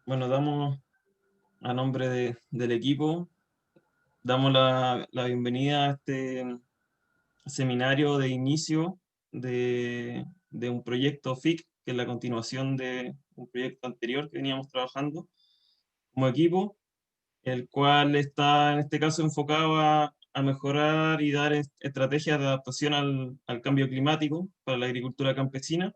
Bueno, damos a nombre del equipo, damos la bienvenida a este seminario de inicio de un proyecto FIC, que es la continuación de un proyecto anterior que veníamos trabajando como equipo, el cual está en este caso enfocado a mejorar y dar estrategias de adaptación al cambio climático para la agricultura campesina.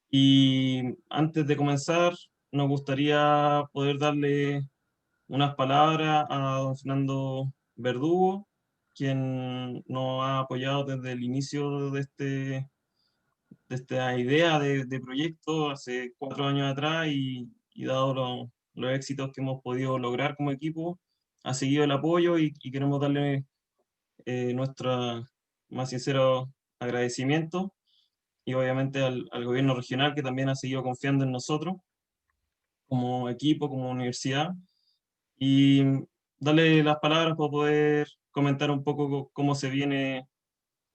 Y antes de comenzar, nos gustaría poder darle unas palabras a don Fernando Verdugo, quien nos ha apoyado desde el inicio de esta idea de proyecto hace 4 años atrás y dado los éxitos que hemos podido lograr como equipo, ha seguido el apoyo y queremos darle nuestro más sincero agradecimiento y obviamente al gobierno regional que también ha seguido confiando en nosotros como equipo, como universidad y darle las palabras para poder comentar un poco cómo se viene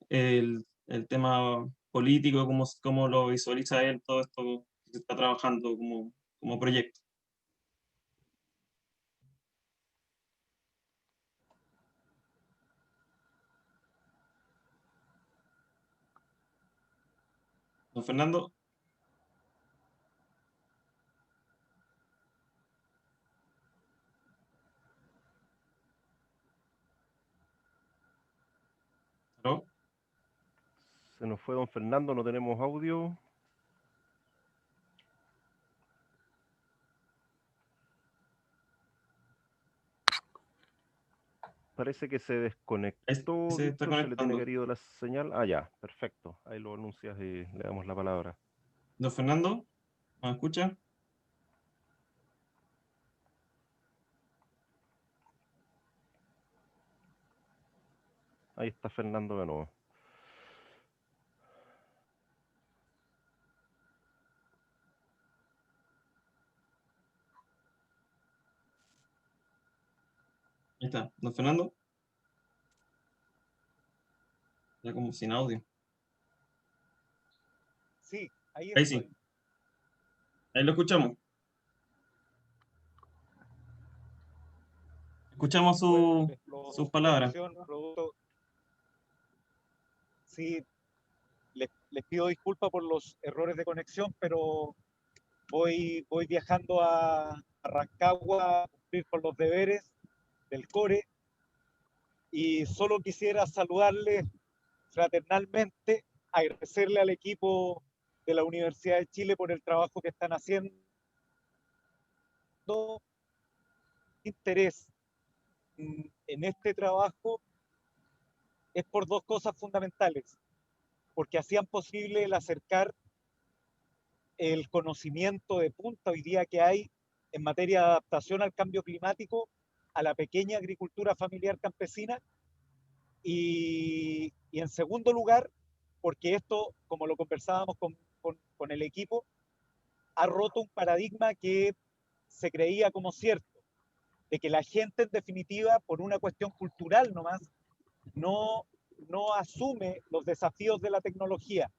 el tema político, cómo lo visualiza él, todo esto que se está trabajando como proyecto. Don Fernando, ¿aló? Se nos fue don Fernando, no tenemos audio. Parece que se Ahí desconectó, se está Víctor, se le tiene conectando. querido la señal. Ah, ya, perfecto. Ahí lo anuncias y le damos la palabra. Don Fernando, ¿me escucha? Ahí está Fernando de nuevo. Ahí está. Don Fernando, ya como sin audio. Sí, ahí Ahí sí, estoy. ahí lo escuchamos. Escuchamos Disculpen sus los palabras. conexión, producto. Sí, les pido disculpas por los errores de conexión, pero voy viajando a Rancagua a cumplir con los deberes del core y solo quisiera saludarles fraternalmente, agradecerle al equipo de la Universidad de Chile por el trabajo que están haciendo. Interés en este trabajo es por dos cosas fundamentales, porque hacían posible el acercar el conocimiento de punta hoy día que hay en materia de adaptación al cambio climático a la pequeña agricultura familiar campesina y en segundo lugar, porque esto, como lo conversábamos con el equipo, ha roto un paradigma que se creía como cierto, de que la gente en definitiva, por una cuestión cultural nomás, no, no asume los desafíos de la tecnología.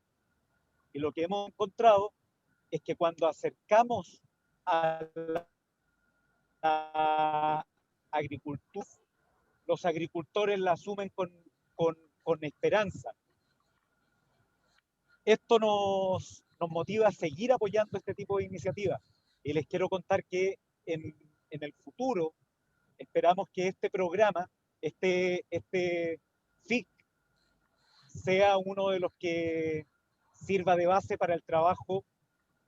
Y lo que hemos encontrado es que cuando acercamos a la agricultura, los agricultores la asumen con esperanza. Esto nos motiva a seguir apoyando este tipo de iniciativas. Y les quiero contar que en el futuro esperamos que este programa, este FIC, sea uno de los que sirva de base para el trabajo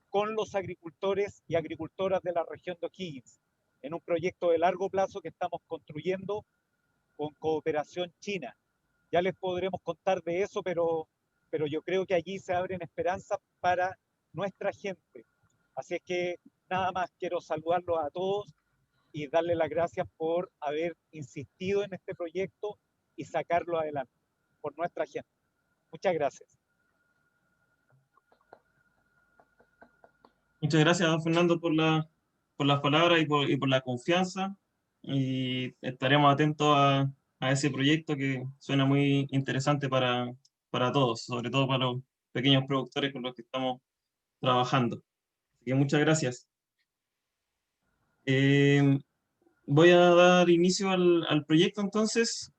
con los agricultores y agricultoras de la región de O'Higgins, en un proyecto de largo plazo que estamos construyendo con cooperación china. Ya les podremos contar de eso, pero yo creo que allí se abren esperanzas para nuestra gente. Así es que nada más quiero saludarlos a todos y darles las gracias por haber insistido en este proyecto y sacarlo adelante por nuestra gente. Muchas gracias. Muchas gracias, don Fernando, por las palabras y por la confianza. Y estaremos atentos a ese proyecto que suena muy interesante para todos, sobre todo para los pequeños productores con los que estamos trabajando. Así que muchas gracias. Voy a dar inicio al proyecto entonces.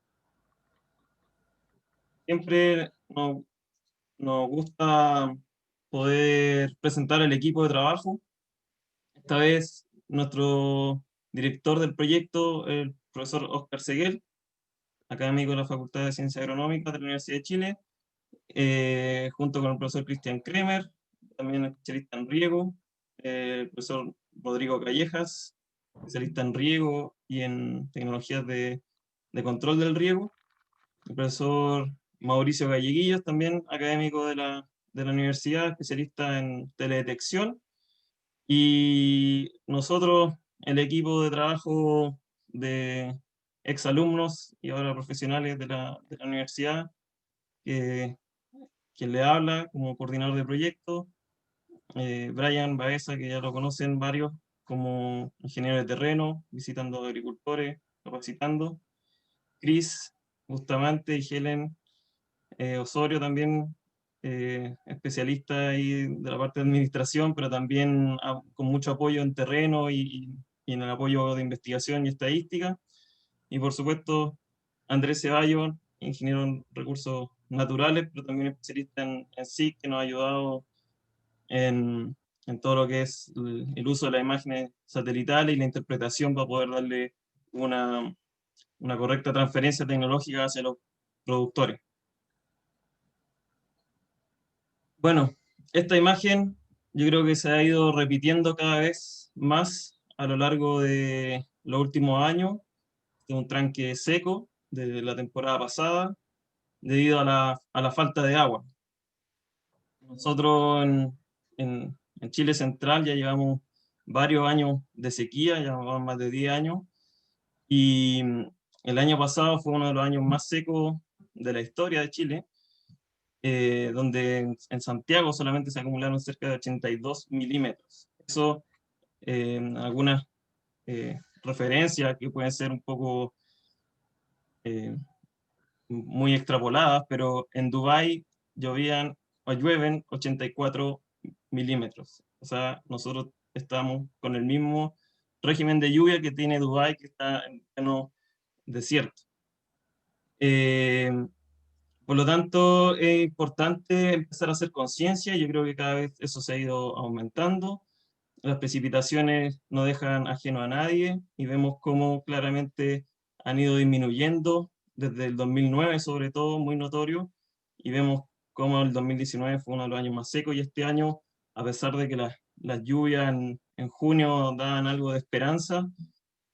Siempre nos gusta poder presentar el equipo de trabajo. Esta vez nuestro director del proyecto, el profesor Óscar Seguel, académico de la Facultad de Ciencias Agronómicas de la Universidad de Chile, junto con el profesor Cristian Kremer, también especialista en riego, el profesor Rodrigo Callejas, especialista en riego y en tecnologías de control del riego, el profesor Mauricio Galleguillos, también académico de la universidad, especialista en teledetección, y nosotros, el equipo de trabajo de exalumnos y ahora profesionales de la universidad, que quien le habla como coordinador de proyecto, Brian Baeza, que ya lo conocen varios, como ingeniero de terreno, visitando agricultores, capacitando, Chris Bustamante y Helen Osorio también, especialista ahí de la parte de administración, pero también con mucho apoyo en terreno y en el apoyo de investigación y estadística. Y por supuesto, Andrés Ceballos, ingeniero en recursos naturales, pero también especialista en SIC, que nos ha ayudado en todo lo que es el uso de las imágenes satelitales y la interpretación para poder darle una correcta transferencia tecnológica hacia los productores. Bueno, esta imagen yo creo que se ha ido repitiendo cada vez más a lo largo de los últimos años, de un tranque seco de la temporada pasada, debido a la falta de agua. Nosotros en Chile Central ya llevamos varios años de sequía, ya llevamos más de 10 años, y el año pasado fue uno de los años más secos de la historia de Chile, donde en Santiago solamente se acumularon cerca de 82 milímetros. Eso, algunas referencias que pueden ser un poco eh, muy extrapoladas, pero en Dubái llovían o llueven 84 milímetros. O sea, nosotros estamos con el mismo régimen de lluvia que tiene Dubái, que está en pleno desierto. Eh, por lo tanto, es importante empezar a hacer conciencia. Yo creo que cada vez eso se ha ido aumentando. Las precipitaciones no dejan ajeno a nadie y vemos cómo claramente han ido disminuyendo desde el 2009, sobre todo, muy notorio, y vemos cómo el 2019 fue uno de los años más secos, y este año, a pesar de que las lluvias en junio daban algo de esperanza,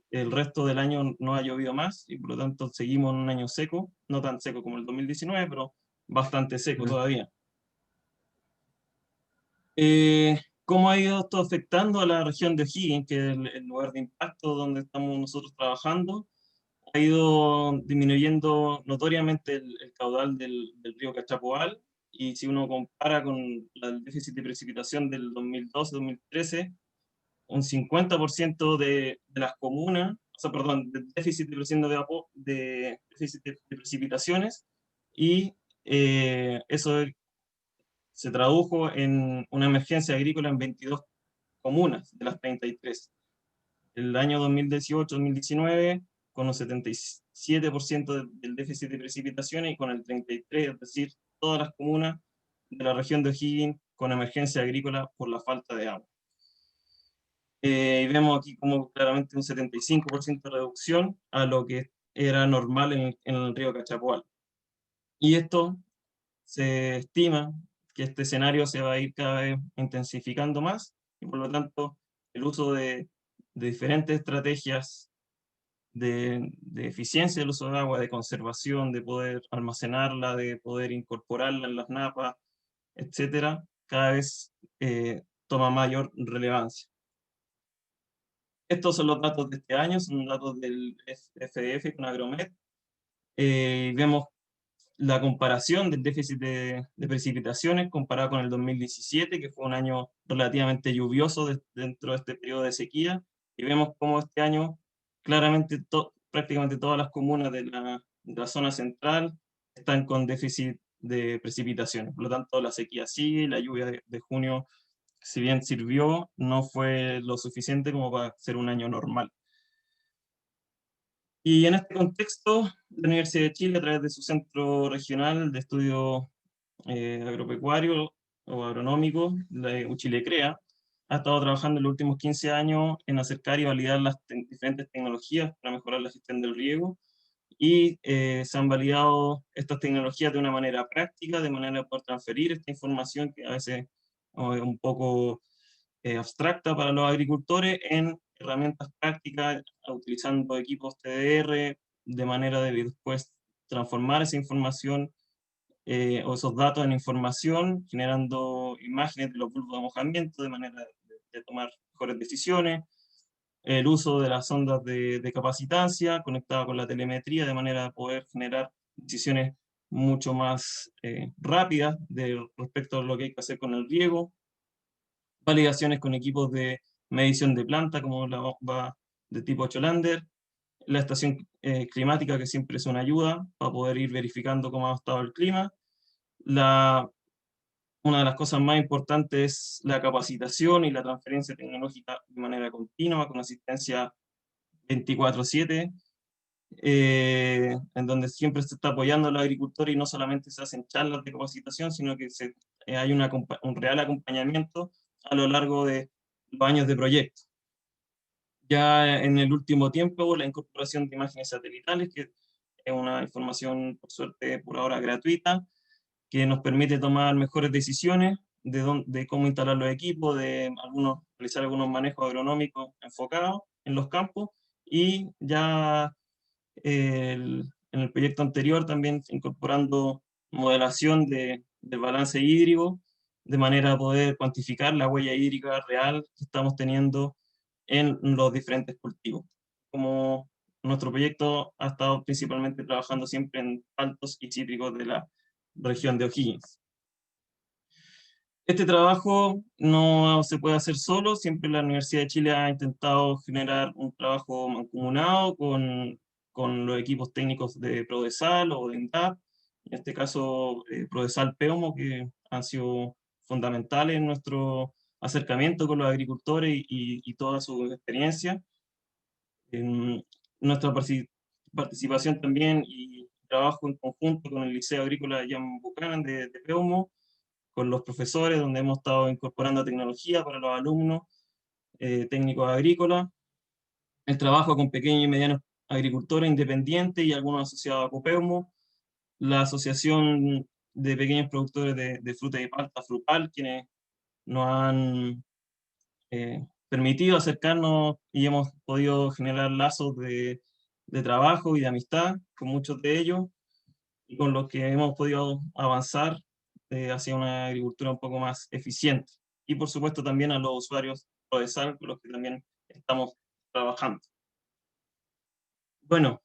el resto del año no ha llovido más, y por lo tanto seguimos en un año seco, no tan seco como el 2019, pero bastante seco todavía. ¿Cómo ha ido esto afectando a la región de O'Higgins, que es el lugar de impacto donde estamos nosotros trabajando? Ha ido disminuyendo notoriamente el caudal del río Cachapoal, y si uno compara con el déficit de precipitación del 2012-2013, un 50% de las comunas, o sea, perdón, del déficit déficit de precipitaciones, y eso se tradujo en una emergencia agrícola en 22 comunas de las 33. El año 2018-2019, con un 77% del déficit de precipitaciones, y con el 33%, es decir, todas las comunas de la región de O'Higgins con emergencia agrícola por la falta de agua. Y vemos aquí como claramente un 75% de reducción a lo que era normal en el río Cachapoal. Y esto se estima que este escenario se va a ir cada vez intensificando más, y por lo tanto el uso de diferentes estrategias de eficiencia del uso de agua, de conservación, de poder almacenarla, de poder incorporarla en las napas, etcétera, cada vez toma mayor relevancia. Estos son los datos de este año, son datos del FDF con Agromet. Vemos la comparación del déficit de precipitaciones comparado con el 2017, que fue un año relativamente lluvioso dentro de este periodo de sequía, y vemos cómo este año claramente prácticamente todas las comunas de la zona central están con déficit de precipitaciones. Por lo tanto, la sequía sigue, la lluvia de junio si bien sirvió, no fue lo suficiente como para ser un año normal. Y en este contexto, la Universidad de Chile, a través de su Centro Regional de Estudio Agropecuario o Agronómico, la UCHILE-CREA, ha estado trabajando en los últimos 15 años en acercar y validar las diferentes tecnologías para mejorar la gestión del riego, y se han validado estas tecnologías de una manera práctica, de manera de poder transferir esta información que a veces es un poco abstracta para los agricultores en herramientas prácticas, utilizando equipos TDR, de manera de después transformar esa información o esos datos en información, generando imágenes de los bulbos de mojamiento, de manera de tomar mejores decisiones, el uso de las ondas de capacitancia conectada con la telemetría, de manera de poder generar decisiones mucho más rápidas respecto a lo que hay que hacer con el riego, validaciones con equipos de medición de planta, como la bomba de tipo Cholander, la estación climática, que siempre es una ayuda para poder ir verificando cómo ha estado el clima. Una de las cosas más importantes es la capacitación y la transferencia tecnológica de manera continua, con asistencia 24/7, en donde siempre se está apoyando a los agricultores y no solamente se hacen charlas de capacitación, sino que hay un real acompañamiento a lo largo de los años de proyecto. Ya en el último tiempo, la incorporación de imágenes satelitales, que es una información, por suerte, por ahora gratuita, que nos permite tomar mejores decisiones de cómo instalar los equipos, realizar algunos manejos agronómicos enfocados en los campos, y ya en el proyecto anterior también incorporando modelación del balance hídrico, de manera a poder cuantificar la huella hídrica real que estamos teniendo en los diferentes cultivos. Como nuestro proyecto ha estado principalmente trabajando siempre en altos y cítricos de la región de O'Higgins. Este trabajo no se puede hacer solo, siempre la Universidad de Chile ha intentado generar un trabajo mancomunado con los equipos técnicos de Prodesal o de INDAP, en este caso Prodesal Peumo, que han sido fundamentales en nuestro acercamiento con los agricultores y toda su experiencia. En nuestra participación también y trabajo en conjunto con el Liceo Agrícola Jan Buchanan de Peumo, con los profesores, donde hemos estado incorporando tecnología para los alumnos técnicos agrícolas, el trabajo con pequeños y medianos agricultores independientes y algunos asociados a Copeumo, la Asociación de Pequeños Productores de Fruta y Palta, FRUPAL, quienes nos han permitido acercarnos y hemos podido generar lazos de trabajo y de amistad con muchos de ellos, y con los que hemos podido avanzar hacia una agricultura un poco más eficiente. Y por supuesto también a los usuarios de sal, con los que también estamos trabajando. Bueno,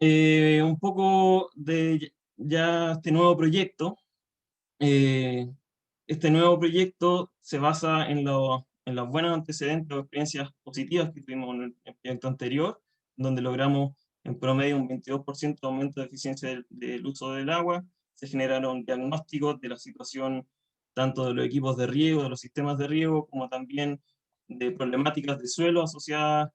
un poco de ya este nuevo proyecto. Este nuevo proyecto se basa en los buenos antecedentes o experiencias positivas que tuvimos en el proyecto anterior, donde logramos en promedio un 22% de aumento de eficiencia del uso del agua. Se generaron diagnósticos de la situación tanto de los equipos de riego, de los sistemas de riego, como también de problemáticas de suelo asociadas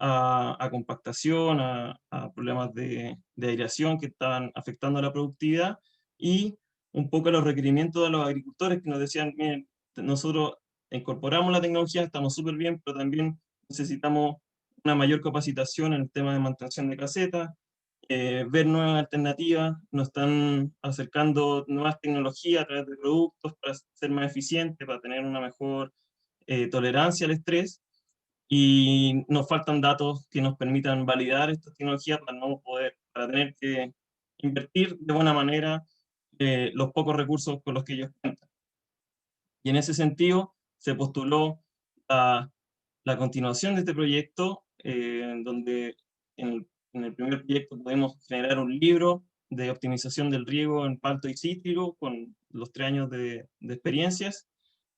a compactación, a problemas de aireación que estaban afectando la productividad, y un poco los requerimientos de los agricultores que nos decían: miren, nosotros incorporamos la tecnología, estamos súper bien, pero también necesitamos una mayor capacitación en el tema de mantención de casetas, ver nuevas alternativas, nos están acercando nuevas tecnologías a través de productos para ser más eficientes, para tener una mejor tolerancia al estrés, y nos faltan datos que nos permitan validar estas tecnologías para tener que invertir de buena manera los pocos recursos con los que ellos cuentan. Y en ese sentido se postuló la continuación de este proyecto, donde en el primer proyecto podemos generar un libro de optimización del riego en palto y cítrico con los 3 años de experiencias,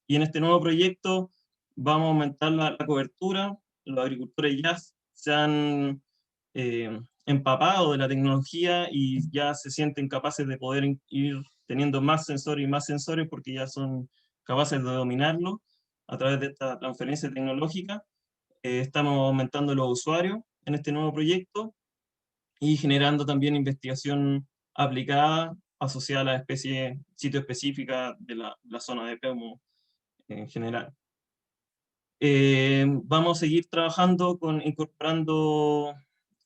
y en este nuevo proyecto vamos a aumentar la cobertura. Los agricultores ya se han empapado de la tecnología y ya se sienten capaces de poder ir teniendo más sensores y más sensores, porque ya son capaces de dominarlo. a través de esta transferencia tecnológica, estamos aumentando los usuarios en este nuevo proyecto y generando también investigación aplicada asociada a la especie, sitio específica de la zona de Peumo en general. Vamos a seguir trabajando incorporando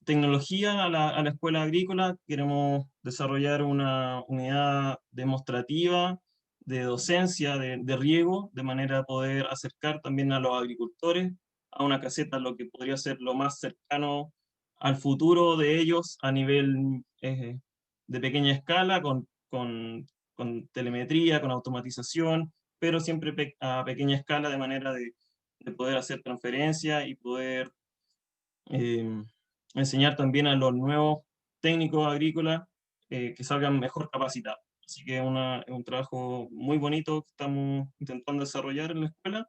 tecnología a la escuela agrícola. Queremos desarrollar una unidad demostrativa de docencia, de riego, de manera a poder acercar también a los agricultores a una caseta, lo que podría ser lo más cercano al futuro de ellos a nivel de pequeña escala, con telemetría, con automatización, pero siempre a pequeña escala, de manera de poder hacer transferencias y poder enseñar también a los nuevos técnicos agrícolas que salgan mejor capacitados. Así que es un trabajo muy bonito que estamos intentando desarrollar en la escuela.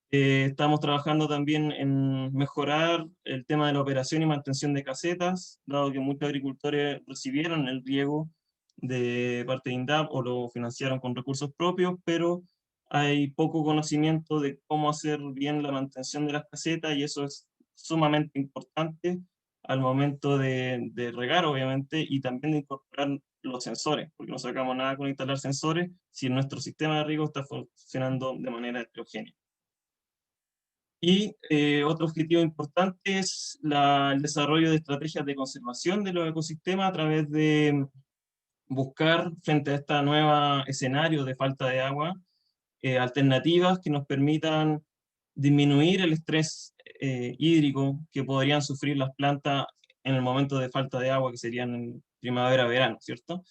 Estamos trabajando también en mejorar el tema de la operación y mantención de casetas, dado que muchos agricultores recibieron el riego de parte de INDAP o lo financiaron con recursos propios, pero hay poco conocimiento de cómo hacer bien la mantención de las casetas, y eso es sumamente importante al momento de regar, obviamente, y también de incorporar los sensores, porque no sacamos nada con instalar sensores si nuestro sistema de riego está funcionando de manera heterogénea. Y otro objetivo importante es el desarrollo de estrategias de conservación de los ecosistemas a través de buscar, frente a este nuevo escenario de falta de agua, alternativas que nos permitan disminuir el estrés hídrico que podrían sufrir las plantas en el momento de falta de agua, que serían en primavera-verano, ¿cierto?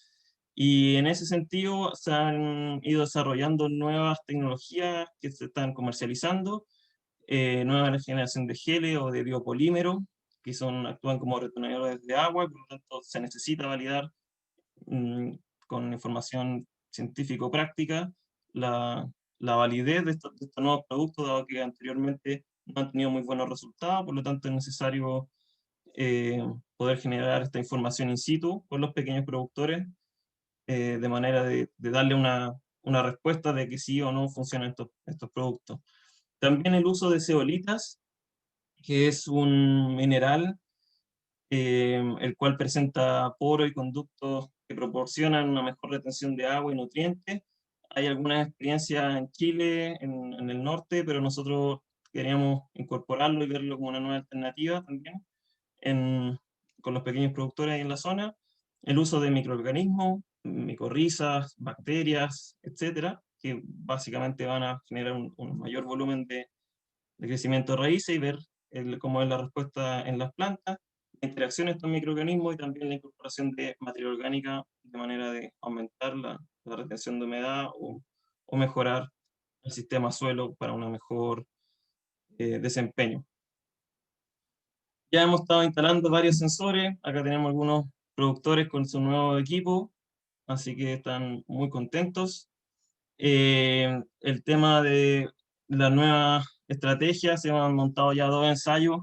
Y en ese sentido se han ido desarrollando nuevas tecnologías que se están comercializando, nueva generación de geles o de biopolímero, que actúan como retenedores de agua, y por lo tanto se necesita validar mm, con información científico-práctica la validez de estos nuevos productos, dado que anteriormente no han tenido muy buenos resultados. Por lo tanto es necesario poder generar esta información in situ con los pequeños productores, de manera de darle una respuesta de que sí o no funcionan estos productos. También el uso de zeolitas, que es un mineral el cual presenta poros y conductos que proporcionan una mejor retención de agua y nutrientes. Hay algunas experiencias en Chile, en el norte, pero nosotros queríamos incorporarlo y verlo como una nueva alternativa también con los pequeños productores ahí en la zona. El uso de microorganismos, micorrizas, bacterias, etcétera, que básicamente van a generar un mayor volumen de crecimiento de raíces, y ver cómo es la respuesta en las plantas, la interacción de estos microorganismos y también la incorporación de materia orgánica de manera de aumentar la retención de humedad o mejorar el sistema suelo para un mejor desempeño. Ya hemos estado instalando varios sensores, acá tenemos algunos productores con su nuevo equipo, así que están muy contentos. El tema de la nueva estrategia, se han montado ya 2 ensayos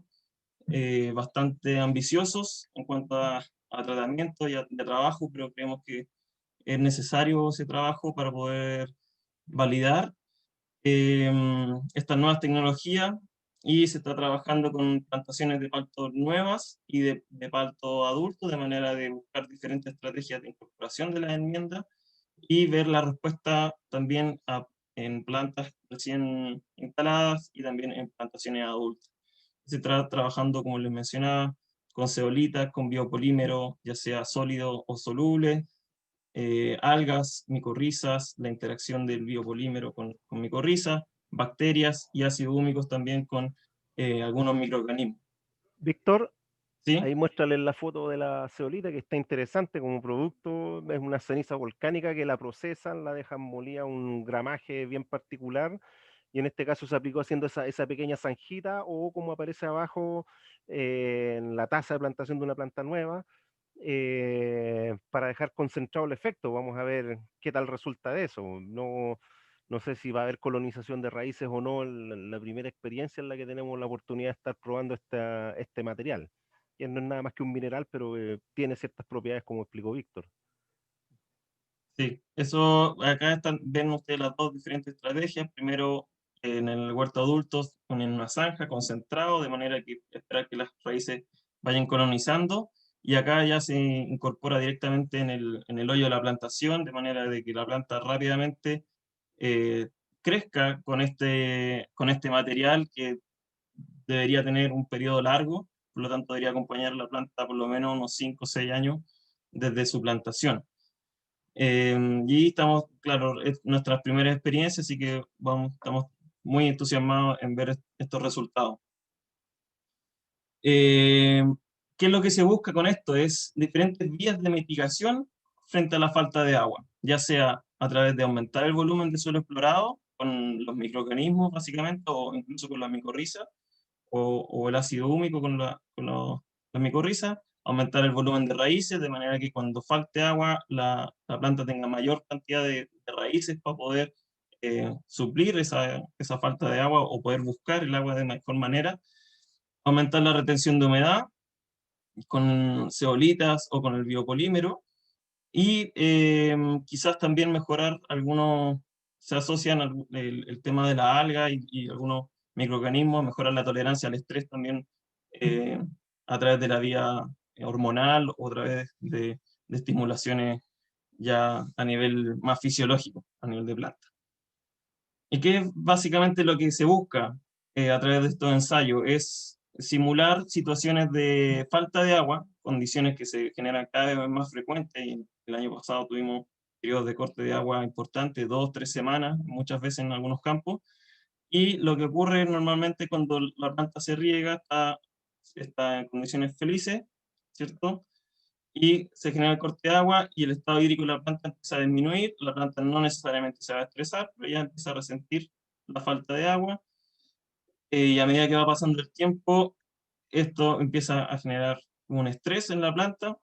bastante ambiciosos en cuanto a tratamiento y a trabajo, pero creemos que es necesario ese trabajo para poder validar estas nuevas tecnologías, y se está trabajando con plantaciones de palto nuevas y de palto adulto, de manera de buscar diferentes estrategias de incorporación de las enmiendas y ver la respuesta también en plantas recién instaladas y también en plantaciones adultas. Se está trabajando, como les mencionaba, con zeolitas, con biopolímero, ya sea sólido o soluble, algas, micorrizas, la interacción del biopolímero con micorrizas, bacterias y ácidos húmicos también con algunos microorganismos. Víctor, ¿Sí? ahí muéstrale la foto de la zeolita, que está interesante como producto. Es una ceniza volcánica que la procesan, la dejan molida a un gramaje bien particular, y en este caso se aplicó haciendo esa pequeña zanjita, o como aparece abajo, en la taza de plantación de una planta nueva, para dejar concentrado el efecto. Vamos a ver qué tal resulta de eso. No sé si va a haber colonización de raíces o no, la primera experiencia en la que tenemos la oportunidad de estar probando este material, que no es nada más que un mineral, pero tiene ciertas propiedades, como explicó Víctor. Sí, eso acá ven ustedes las dos diferentes estrategias. Primero, en el huerto adultos ponen una zanja concentrado, de manera que esperar que las raíces vayan colonizando, y acá ya se incorpora directamente en el hoyo de la plantación, de manera de que la planta rápidamente crezca con este material que debería tener un periodo largo, por lo tanto debería acompañar la planta por lo menos unos 5 o 6 años desde su plantación. Y estamos, claro, es nuestras primeras experiencias, así que estamos muy entusiasmados en ver estos resultados. ¿Qué es lo que se busca con esto? Es diferentes vías de mitigación frente a la falta de agua, ya sea a través de aumentar el volumen de suelo explorado con los microorganismos básicamente, o incluso con la micorriza, o el ácido húmico la micorriza, aumentar el volumen de raíces, de manera que cuando falte agua, la planta tenga mayor cantidad de raíces para poder suplir esa falta de agua o poder buscar el agua de mejor manera, aumentar la retención de humedad con zeolitas o con el biopolímero, y quizás también mejorar algunos, se asocian el tema de la alga y algunos microorganismos, mejorar la tolerancia al estrés también eh, a través de la vía hormonal o a través de estimulaciones ya a nivel más fisiológico, a nivel de planta. ¿Y qué es básicamente lo que se busca a través de estos ensayos? Es simular situaciones de falta de agua, condiciones que se generan cada vez más frecuentes, y el año pasado tuvimos periodos de corte de agua importantes, 2, 3 semanas, muchas veces en algunos campos, y lo que ocurre normalmente cuando la planta se riega está en condiciones felices, ¿cierto? Y se genera el corte de agua y el estado hídrico de la planta empieza a disminuir, la planta no necesariamente se va a estresar, pero ya empieza a resentir la falta de agua, y a medida que va pasando el tiempo, esto empieza a generar un estrés en la planta,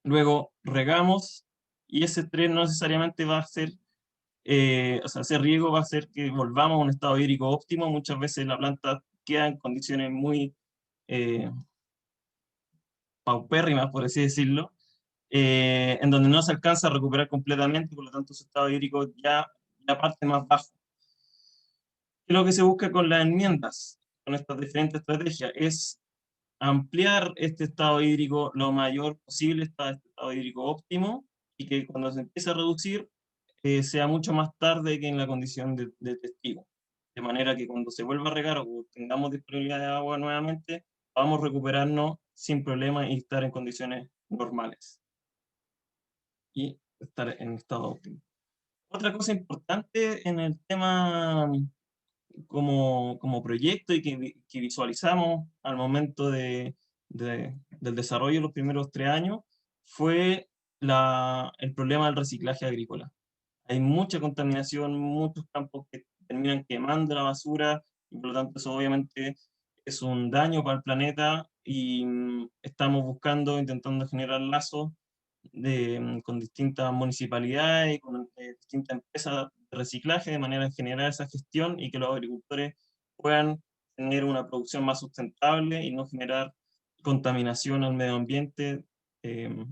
luego regamos, y ese estrés no necesariamente va a ser, o sea, ese riego va a hacer que volvamos a un estado hídrico óptimo. Muchas veces la planta queda en condiciones muy eh, paupérrimas, por así decirlo, en donde no se alcanza a recuperar completamente, por lo tanto su estado hídrico ya parte más bajo. ¿Qué es lo que se busca con las enmiendas, con estas diferentes estrategias? Es ampliar este estado hídrico lo mayor posible, este estado hídrico óptimo, y que cuando se empiece a reducir, sea mucho más tarde que en la condición de testigo. De manera que cuando se vuelva a regar o tengamos disponibilidad de agua nuevamente, podamos recuperarnos sin problema y estar en condiciones normales. Y estar en estado óptimo. Otra cosa importante en el tema como proyecto y que visualizamos al momento del desarrollo de los primeros 3 años fue el problema del reciclaje agrícola. Hay mucha contaminación, muchos campos que terminan quemando la basura, y por lo tanto eso obviamente es un daño para el planeta, y estamos buscando, intentando generar lazos con distintas municipalidades y con distintas empresas de reciclaje, de manera de generar esa gestión y que los agricultores puedan tener una producción más sustentable y no generar contaminación al medio ambiente.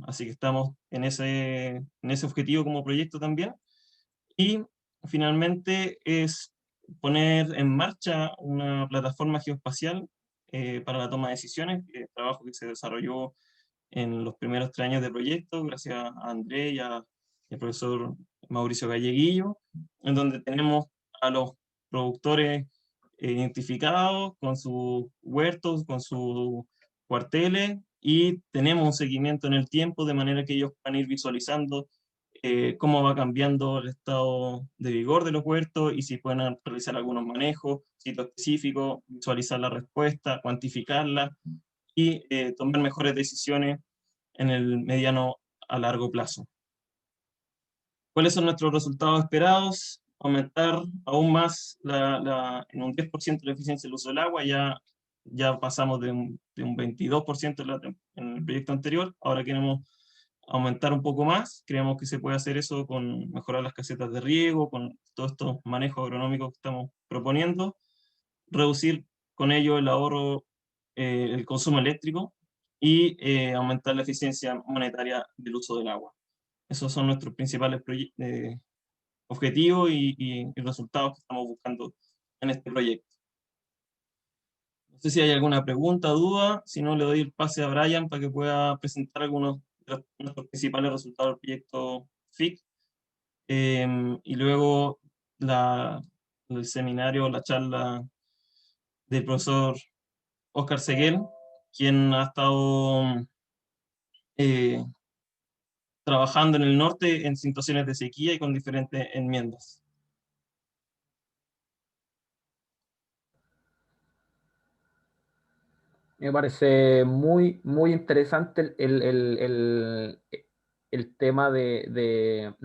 Así que estamos en ese objetivo como proyecto también. Y finalmente es poner en marcha una plataforma geoespacial para la toma de decisiones, trabajo que se desarrolló en los primeros 3 años de proyecto, gracias a André y al profesor Mauricio Galleguillo, en donde tenemos a los productores identificados con sus huertos, con sus cuarteles, y tenemos un seguimiento en el tiempo, de manera que ellos van a ir visualizando cómo va cambiando el estado de vigor de los huertos y si pueden realizar algunos manejos, sitios específicos, visualizar la respuesta, cuantificarla y tomar mejores decisiones en el mediano a largo plazo. ¿Cuáles son nuestros resultados esperados? Aumentar aún más en un 10% la eficiencia del uso del agua. Ya pasamos de un 22% en el proyecto anterior, ahora queremos aumentar un poco más. Creemos que se puede hacer eso con mejorar las casetas de riego, con todos estos manejos agronómicos que estamos proponiendo, reducir con ello el ahorro, el consumo eléctrico, y aumentar la eficiencia monetaria del uso del agua. Esos son nuestros principales objetivos y resultados que estamos buscando en este proyecto. No sé si hay alguna pregunta, duda, si no le doy el pase a Brian para que pueda presentar algunos de nuestros principales resultados del proyecto FIC. Y luego el seminario, la charla del profesor Óscar Seguel, quien ha estado eh, trabajando en el norte en situaciones de sequía y con diferentes enmiendas. Me parece muy, muy interesante el tema de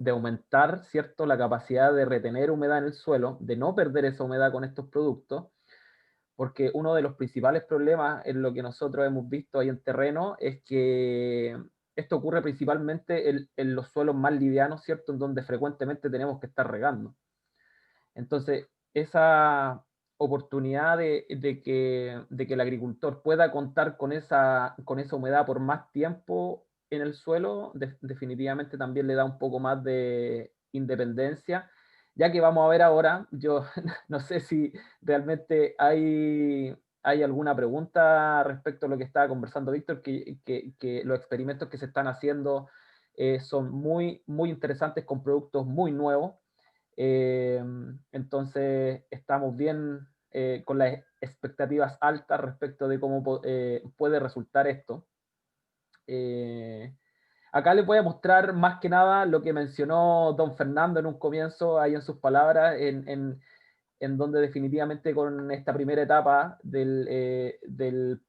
aumentar, ¿cierto?, la capacidad de retener humedad en el suelo, de no perder esa humedad con estos productos, porque uno de los principales problemas en lo que nosotros hemos visto ahí en terreno es que esto ocurre principalmente en los suelos más livianos, ¿cierto?, en donde frecuentemente tenemos que estar regando. Entonces, esa oportunidad de que el agricultor pueda contar con esa humedad por más tiempo en el suelo, definitivamente también le da un poco más de independencia, ya que vamos a ver ahora, yo no sé si realmente hay alguna pregunta respecto a lo que estaba conversando Víctor, que los experimentos que se están haciendo son muy, muy interesantes con productos muy nuevos. Entonces estamos bien con las expectativas altas respecto de cómo puede resultar esto. Acá les voy a mostrar más que nada lo que mencionó don Fernando en un comienzo, ahí en sus palabras, en donde definitivamente con esta primera etapa del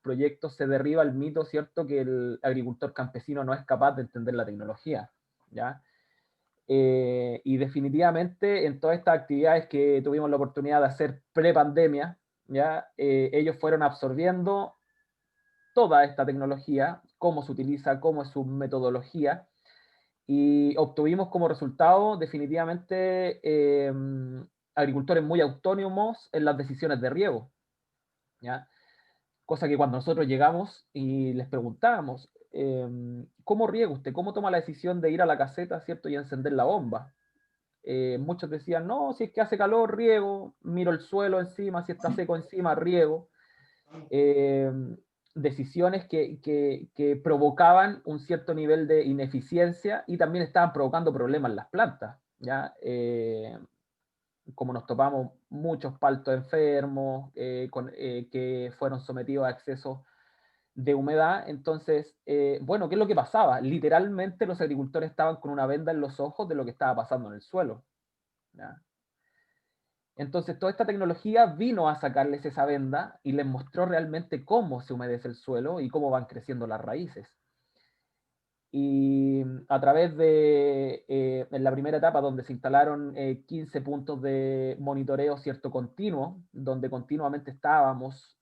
proyecto se derriba el mito, ¿cierto?, que el agricultor campesino no es capaz de entender la tecnología, ¿ya? Y definitivamente en todas estas actividades que tuvimos la oportunidad de hacer pre-pandemia, ¿ya? Ellos fueron absorbiendo toda esta tecnología, cómo se utiliza, cómo es su metodología, y obtuvimos como resultado definitivamente agricultores muy autónomos en las decisiones de riego, ¿ya? Cosa que cuando nosotros llegamos y les preguntábamos, ¿cómo riega usted? ¿Cómo toma la decisión de ir a la caseta, ¿cierto?, y encender la bomba? Muchos decían, no, si es que hace calor, riego, miro el suelo encima, si está seco encima, riego. Decisiones que provocaban un cierto nivel de ineficiencia y también estaban provocando problemas en las plantas, ¿ya? Como nos topamos muchos paltos enfermos que fueron sometidos a excesos de humedad. Entonces, bueno, ¿qué es lo que pasaba? Literalmente los agricultores estaban con una venda en los ojos de lo que estaba pasando en el suelo, ¿ya? Entonces, toda esta tecnología vino a sacarles esa venda y les mostró realmente cómo se humedece el suelo y cómo van creciendo las raíces. Y a través en la primera etapa, donde se instalaron 15 puntos de monitoreo, ¿cierto?, continuo, donde continuamente estábamos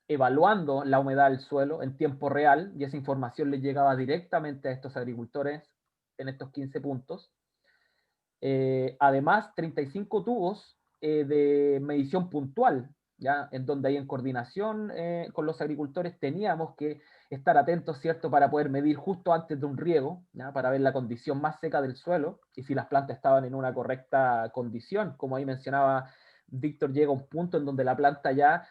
evaluando la humedad del suelo en tiempo real, y esa información les llegaba directamente a estos agricultores en estos 15 puntos. Además, 35 tubos de medición puntual, ¿ya? En donde ahí en coordinación con los agricultores teníamos que estar atentos, ¿cierto?, para poder medir justo antes de un riego, ¿ya?, para ver la condición más seca del suelo y si las plantas estaban en una correcta condición. Como ahí mencionaba Víctor, llega un punto en donde la planta ya,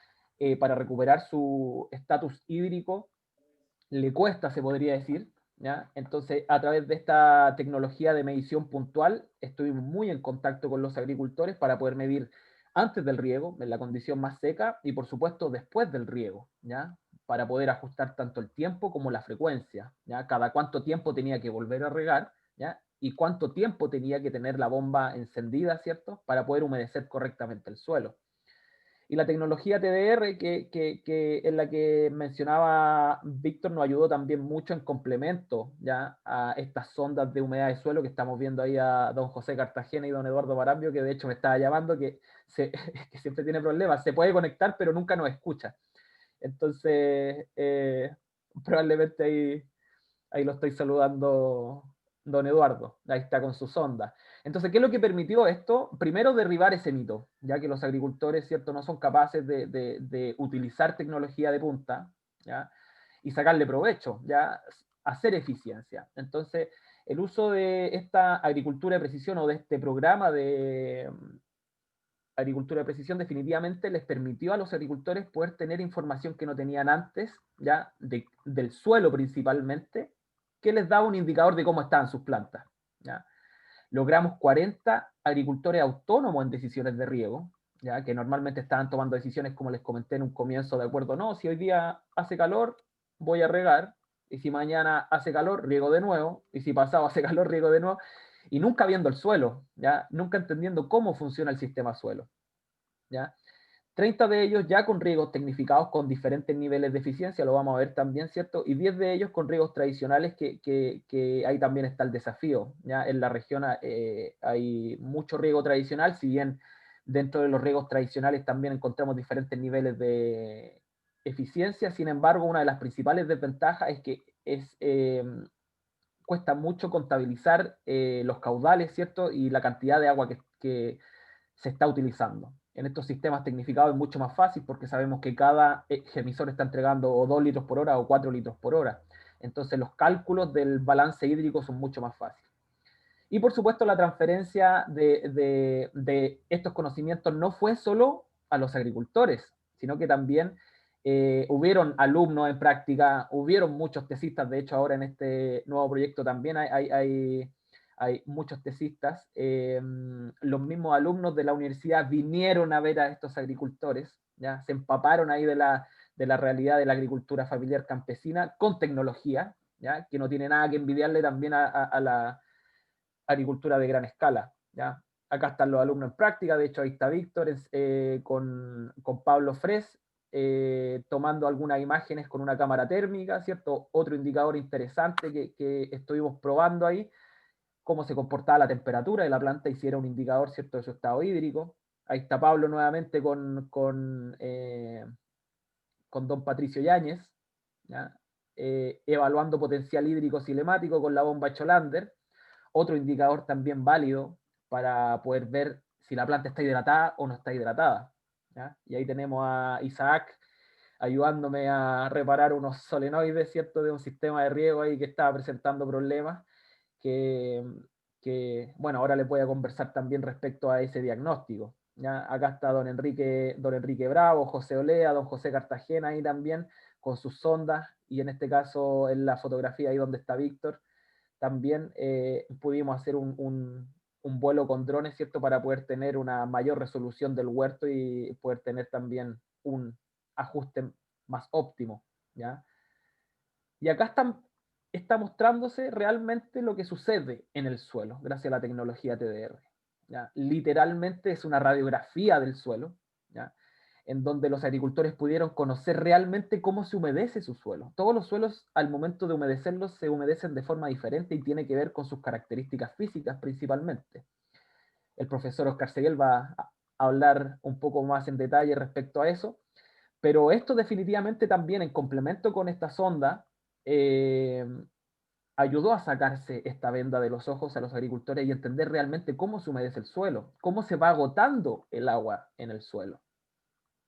para recuperar su estatus hídrico, le cuesta, se podría decir, ¿ya? Entonces, a través de esta tecnología de medición puntual, estuvimos muy en contacto con los agricultores para poder medir antes del riego, en la condición más seca, y por supuesto después del riego, ¿ya?, para poder ajustar tanto el tiempo como la frecuencia, ¿ya? Cada cuánto tiempo tenía que volver a regar, ¿ya?, y cuánto tiempo tenía que tener la bomba encendida, ¿cierto?, para poder humedecer correctamente el suelo. Y la tecnología TDR, que es la que mencionaba Víctor, nos ayudó también mucho en complemento, ¿ya?, a estas sondas de humedad de suelo que estamos viendo ahí a don José Cartagena y don Eduardo Barambio, que de hecho me estaba llamando, que siempre tiene problemas, se puede conectar pero nunca nos escucha. Entonces, probablemente ahí lo estoy saludando, don Eduardo, ahí está con su sonda. Entonces, ¿qué es lo que permitió esto? Primero, derribar ese mito, ya que los agricultores, ¿cierto?, no son capaces de utilizar tecnología de punta, ¿ya?, y sacarle provecho, ¿ya?, hacer eficiencia. Entonces, el uso de esta agricultura de precisión o de este programa agricultura de precisión definitivamente les permitió a los agricultores poder tener información que no tenían antes, ya del suelo principalmente, que les daba un indicador de cómo estaban sus plantas. ¿Ya? Logramos 40 agricultores autónomos en decisiones de riego, ¿ya? Que normalmente estaban tomando decisiones, como les comenté en un comienzo, de acuerdo, no, si hoy día hace calor, voy a regar, y si mañana hace calor, riego de nuevo, y si pasado hace calor, riego de nuevo, y nunca viendo el suelo, ¿ya? Nunca entendiendo cómo funciona el sistema suelo, ¿ya? 30 de ellos ya con riegos tecnificados con diferentes niveles de eficiencia, lo vamos a ver también, ¿cierto? Y 10 de ellos con riegos tradicionales, que ahí también está el desafío. Ya en la región hay mucho riego tradicional, si bien dentro de los riegos tradicionales también encontramos diferentes niveles de eficiencia, sin embargo, una de las principales desventajas es que cuesta mucho contabilizar los caudales, ¿cierto? Y la cantidad de agua que se está utilizando. En estos sistemas tecnificados es mucho más fácil porque sabemos que cada emisor está entregando o 2 litros por hora o 4 litros por hora. Entonces los cálculos del balance hídrico son mucho más fáciles. Y por supuesto la transferencia de estos conocimientos no fue solo a los agricultores, sino que también hubieron alumnos en práctica, hubieron muchos tesistas, de hecho ahora en este nuevo proyecto también hay muchos tesistas. Los mismos alumnos de la universidad vinieron a ver a estos agricultores, ¿ya? Se empaparon ahí de la realidad de la agricultura familiar campesina con tecnología, ¿ya? Que no tiene nada que envidiarle también a la agricultura de gran escala, ¿ya? Acá están los alumnos en práctica, de hecho ahí está Víctor con Pablo Fres, tomando algunas imágenes con una cámara térmica, ¿cierto? Otro indicador interesante que estuvimos probando ahí, cómo se comportaba la temperatura de la planta y si era un indicador, ¿cierto?, de su estado hídrico. Ahí está Pablo nuevamente con don Patricio Yáñez, ¿ya? Evaluando potencial hídrico cinemático con la bomba Cholander, otro indicador también válido para poder ver si la planta está hidratada o no está hidratada, ¿ya? Y ahí tenemos a Isaac ayudándome a reparar unos solenoides, ¿cierto?, de un sistema de riego ahí que estaba presentando problemas, bueno, ahora les voy a conversar también respecto a ese diagnóstico. ¿Ya? Acá está don Enrique Bravo, José Olea, don José Cartagena ahí también, con sus sondas, y en este caso en la fotografía ahí donde está Víctor, también pudimos hacer un vuelo con drones, ¿cierto?, para poder tener una mayor resolución del huerto y poder tener también un ajuste más óptimo, ¿ya? Y acá está mostrándose realmente lo que sucede en el suelo, gracias a la tecnología TDR. ¿Ya? Literalmente es una radiografía del suelo, ¿ya? En donde los agricultores pudieron conocer realmente cómo se humedece su suelo. Todos los suelos, al momento de humedecerlos, se humedecen de forma diferente y tiene que ver con sus características físicas principalmente. El profesor Oscar Seguel va a hablar un poco más en detalle respecto a eso, pero esto definitivamente también, en complemento con esta sonda, ayudó a sacarse esta venda de los ojos a los agricultores y entender realmente cómo se humedece el suelo, cómo se va agotando el agua en el suelo.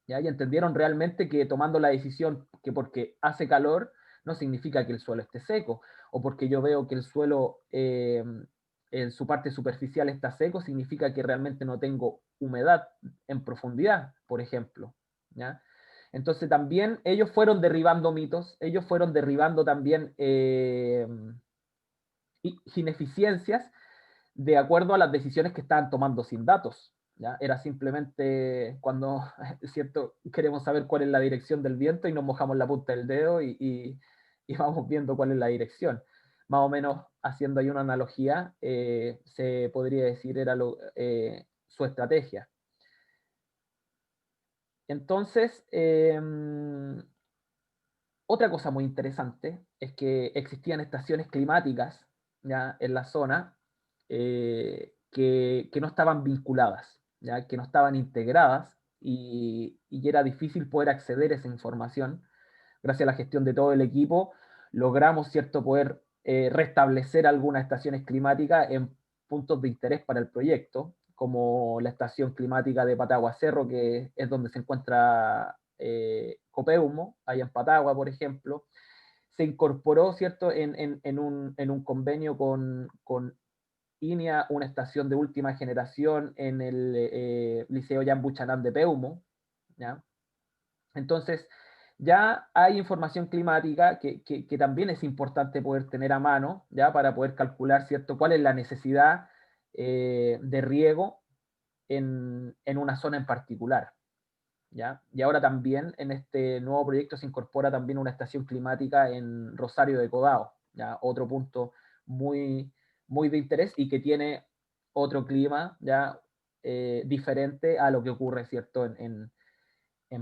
¿Ya? Y entendieron realmente que tomando la decisión que porque hace calor no significa que el suelo esté seco, o porque yo veo que el suelo en su parte superficial está seco, significa que realmente no tengo humedad en profundidad, por ejemplo. ¿Ya? Entonces también ellos fueron derribando mitos, ellos fueron derribando también ineficiencias de acuerdo a las decisiones que estaban tomando sin datos. ¿Ya? Era simplemente cuando, ¿cierto?, queremos saber cuál es la dirección del viento y nos mojamos la punta del dedo y vamos viendo cuál es la dirección. Más o menos haciendo ahí una analogía, se podría decir era su estrategia. Entonces, otra cosa muy interesante es que existían estaciones climáticas, ¿ya?, en la zona que no estaban vinculadas, ¿ya?, que no estaban integradas y era difícil poder acceder a esa información. Gracias a la gestión de todo el equipo logramos, ¿cierto?, poder restablecer algunas estaciones climáticas en puntos de interés para el proyecto, como la estación climática de Patagua Cerro, que es donde se encuentra Copeumo, allá en Patagua, por ejemplo. Se incorporó, ¿cierto?, en un convenio con INEA una estación de última generación en el Liceo Jean Buchanan de Peumo, ¿ya? Entonces, ya hay información climática que también es importante poder tener a mano, ¿ya? Para poder calcular, ¿cierto?, cuál es la necesidad de riego en una zona en particular, ¿ya? Y ahora también en este nuevo proyecto se incorpora también una estación climática en Rosario de Codao, ¿ya? Otro punto muy, muy de interés y que tiene otro clima, ¿ya? Diferente a lo que ocurre, ¿cierto?, en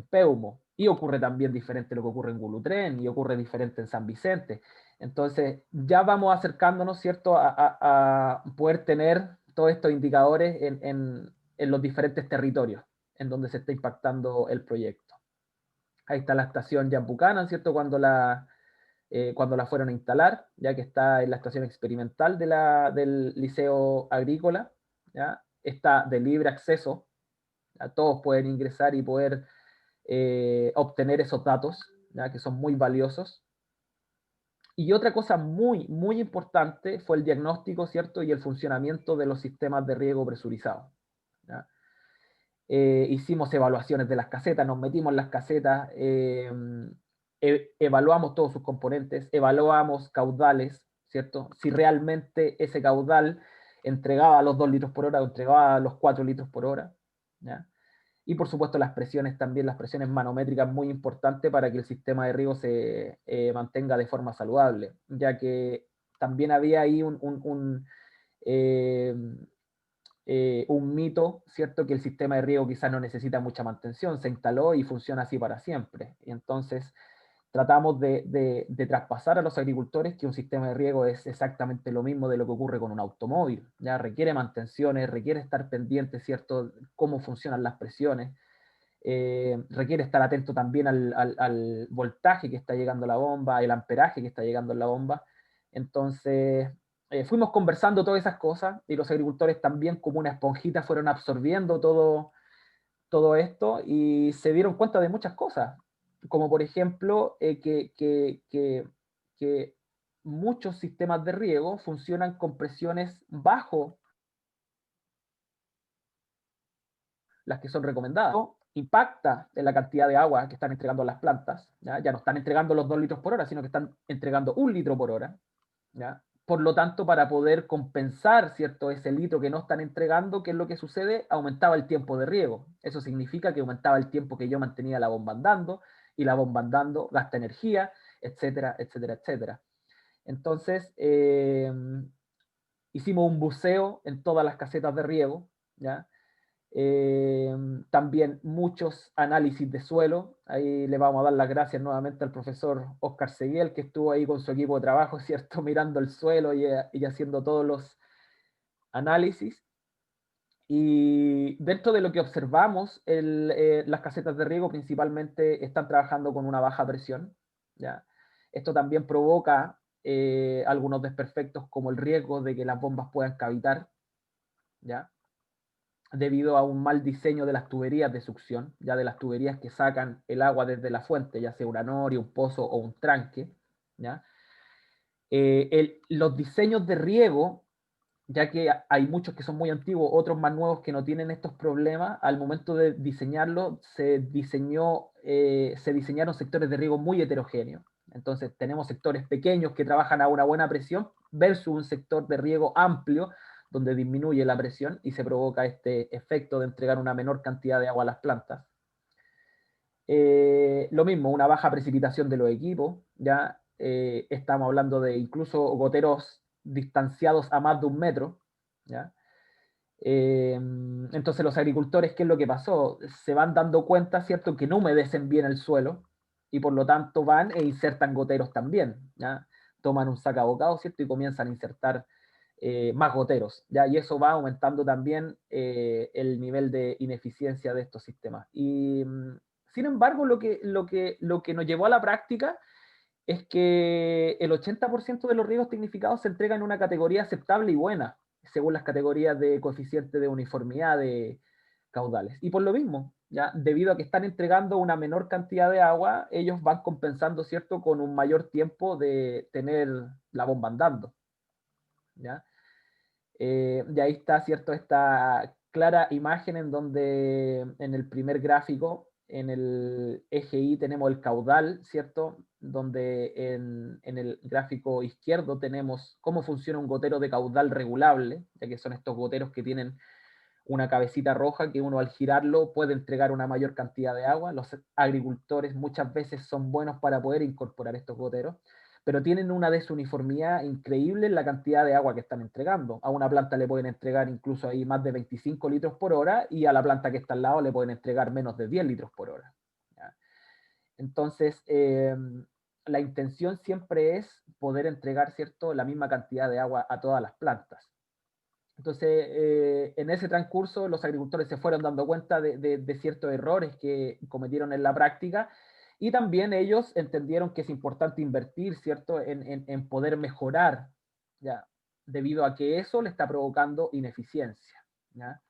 Peumo. Y ocurre también diferente lo que ocurre en Gulutren, y ocurre diferente en San Vicente. Entonces, ya vamos acercándonos, ¿cierto?, a poder tener todos estos indicadores en los diferentes territorios en donde se está impactando el proyecto. Ahí está la estación Jean Buchanan, ¿cierto?, cuando la fueron a instalar, ya que está en la estación experimental del Liceo Agrícola, ¿ya? Está de libre acceso, ¿ya? Todos pueden ingresar y poder obtener esos datos, ¿ya? Que son muy valiosos. Y otra cosa muy, muy importante fue el diagnóstico, ¿cierto?, y el funcionamiento de los sistemas de riego presurizados, ¿ya? Hicimos evaluaciones de las casetas, nos metimos en las casetas, evaluamos todos sus componentes, evaluamos caudales, ¿cierto? Si realmente ese caudal entregaba los 2 litros por hora o entregaba los 4 litros por hora, ¿ya? Y por supuesto las presiones también, las presiones manométricas, muy importantes para que el sistema de riego se mantenga de forma saludable, ya que también había ahí eh, un mito, ¿cierto?, que el sistema de riego quizás no necesita mucha mantención, se instaló y funciona así para siempre. Y entonces tratamos de traspasar a los agricultores que un sistema de riego es exactamente lo mismo de lo que ocurre con un automóvil, ya requiere mantenciones, requiere estar pendiente, ¿cierto?, cómo funcionan las presiones, requiere estar atento también al voltaje que está llegando a la bomba, el amperaje que está llegando a la bomba. Entonces, fuimos conversando todas esas cosas y los agricultores también como una esponjita fueron absorbiendo todo esto y se dieron cuenta de muchas cosas, como por ejemplo que muchos sistemas de riego funcionan con presiones bajo las que son recomendadas. Impacta en la cantidad de agua que están entregando las plantas, ¿ya? Ya no están entregando los 2 litros por hora, sino que están entregando 1 litro por hora, ¿ya? Por lo tanto, para poder compensar, ¿cierto?, ese litro que no están entregando, ¿qué es lo que sucede? Aumentaba el tiempo de riego. Eso significa que aumentaba el tiempo que yo mantenía la bomba andando, y la bomba andando gasta energía, etcétera, etcétera, etcétera. Entonces, hicimos un buceo en todas las casetas de riego, ¿ya? También muchos análisis de suelo. Ahí le vamos a dar las gracias nuevamente al profesor Oscar Seguiel, que estuvo ahí con su equipo de trabajo, ¿cierto?, mirando el suelo y haciendo todos los análisis. Y dentro de lo que observamos, las casetas de riego principalmente están trabajando con una baja presión, ¿ya? Esto también provoca algunos desperfectos, como el riesgo de que las bombas puedan cavitar, ¿ya?, debido a un mal diseño de las tuberías de succión, ya de las tuberías que sacan el agua desde la fuente, ya sea una noria, un pozo o un tranque, ¿ya? Los diseños de riego, ya que hay muchos que son muy antiguos, otros más nuevos que no tienen estos problemas, al momento de diseñarlo se diseñaron sectores de riego muy heterogéneos. Entonces tenemos sectores pequeños que trabajan a una buena presión versus un sector de riego amplio donde disminuye la presión y se provoca este efecto de entregar una menor cantidad de agua a las plantas. Lo mismo, una baja precipitación de los equipos, ya estamos hablando de incluso goteros distanciados a más de 1 metro, ¿ya? Entonces los agricultores, ¿qué es lo que pasó? Se van dando cuenta, ¿cierto?, que no humedecen bien el suelo y por lo tanto van e insertan goteros también, ¿ya? Toman un sacabocado, ¿cierto?, y comienzan a insertar más goteros, ¿ya? Y eso va aumentando también el nivel de ineficiencia de estos sistemas. Y sin embargo, lo que nos llevó a la práctica es que el 80% de los riegos tecnificados se entregan en una categoría aceptable y buena, según las categorías de coeficiente de uniformidad de caudales. Y por lo mismo, ¿ya?, debido a que están entregando una menor cantidad de agua, ellos van compensando, ¿cierto?, con un mayor tiempo de tener la bomba andando, ¿ya? Y ahí está, ¿cierto?, esta clara imagen en donde en el primer gráfico, en el eje Y tenemos el caudal, ¿cierto?, donde en el gráfico izquierdo tenemos cómo funciona un gotero de caudal regulable, ya que son estos goteros que tienen una cabecita roja que uno al girarlo puede entregar una mayor cantidad de agua. Los agricultores muchas veces son buenos para poder incorporar estos goteros, pero tienen una desuniformidad increíble en la cantidad de agua que están entregando. A una planta le pueden entregar incluso ahí más de 25 litros por hora y a la planta que está al lado le pueden entregar menos de 10 litros por hora. ¿Ya? Entonces, la intención siempre es poder entregar, ¿cierto?, la misma cantidad de agua a todas las plantas. Entonces, en ese transcurso, los agricultores se fueron dando cuenta de ciertos errores que cometieron en la práctica, y también ellos entendieron que es importante invertir, ¿cierto?, en poder mejorar, ¿ya?, debido a que eso le está provocando ineficiencia, ¿ya?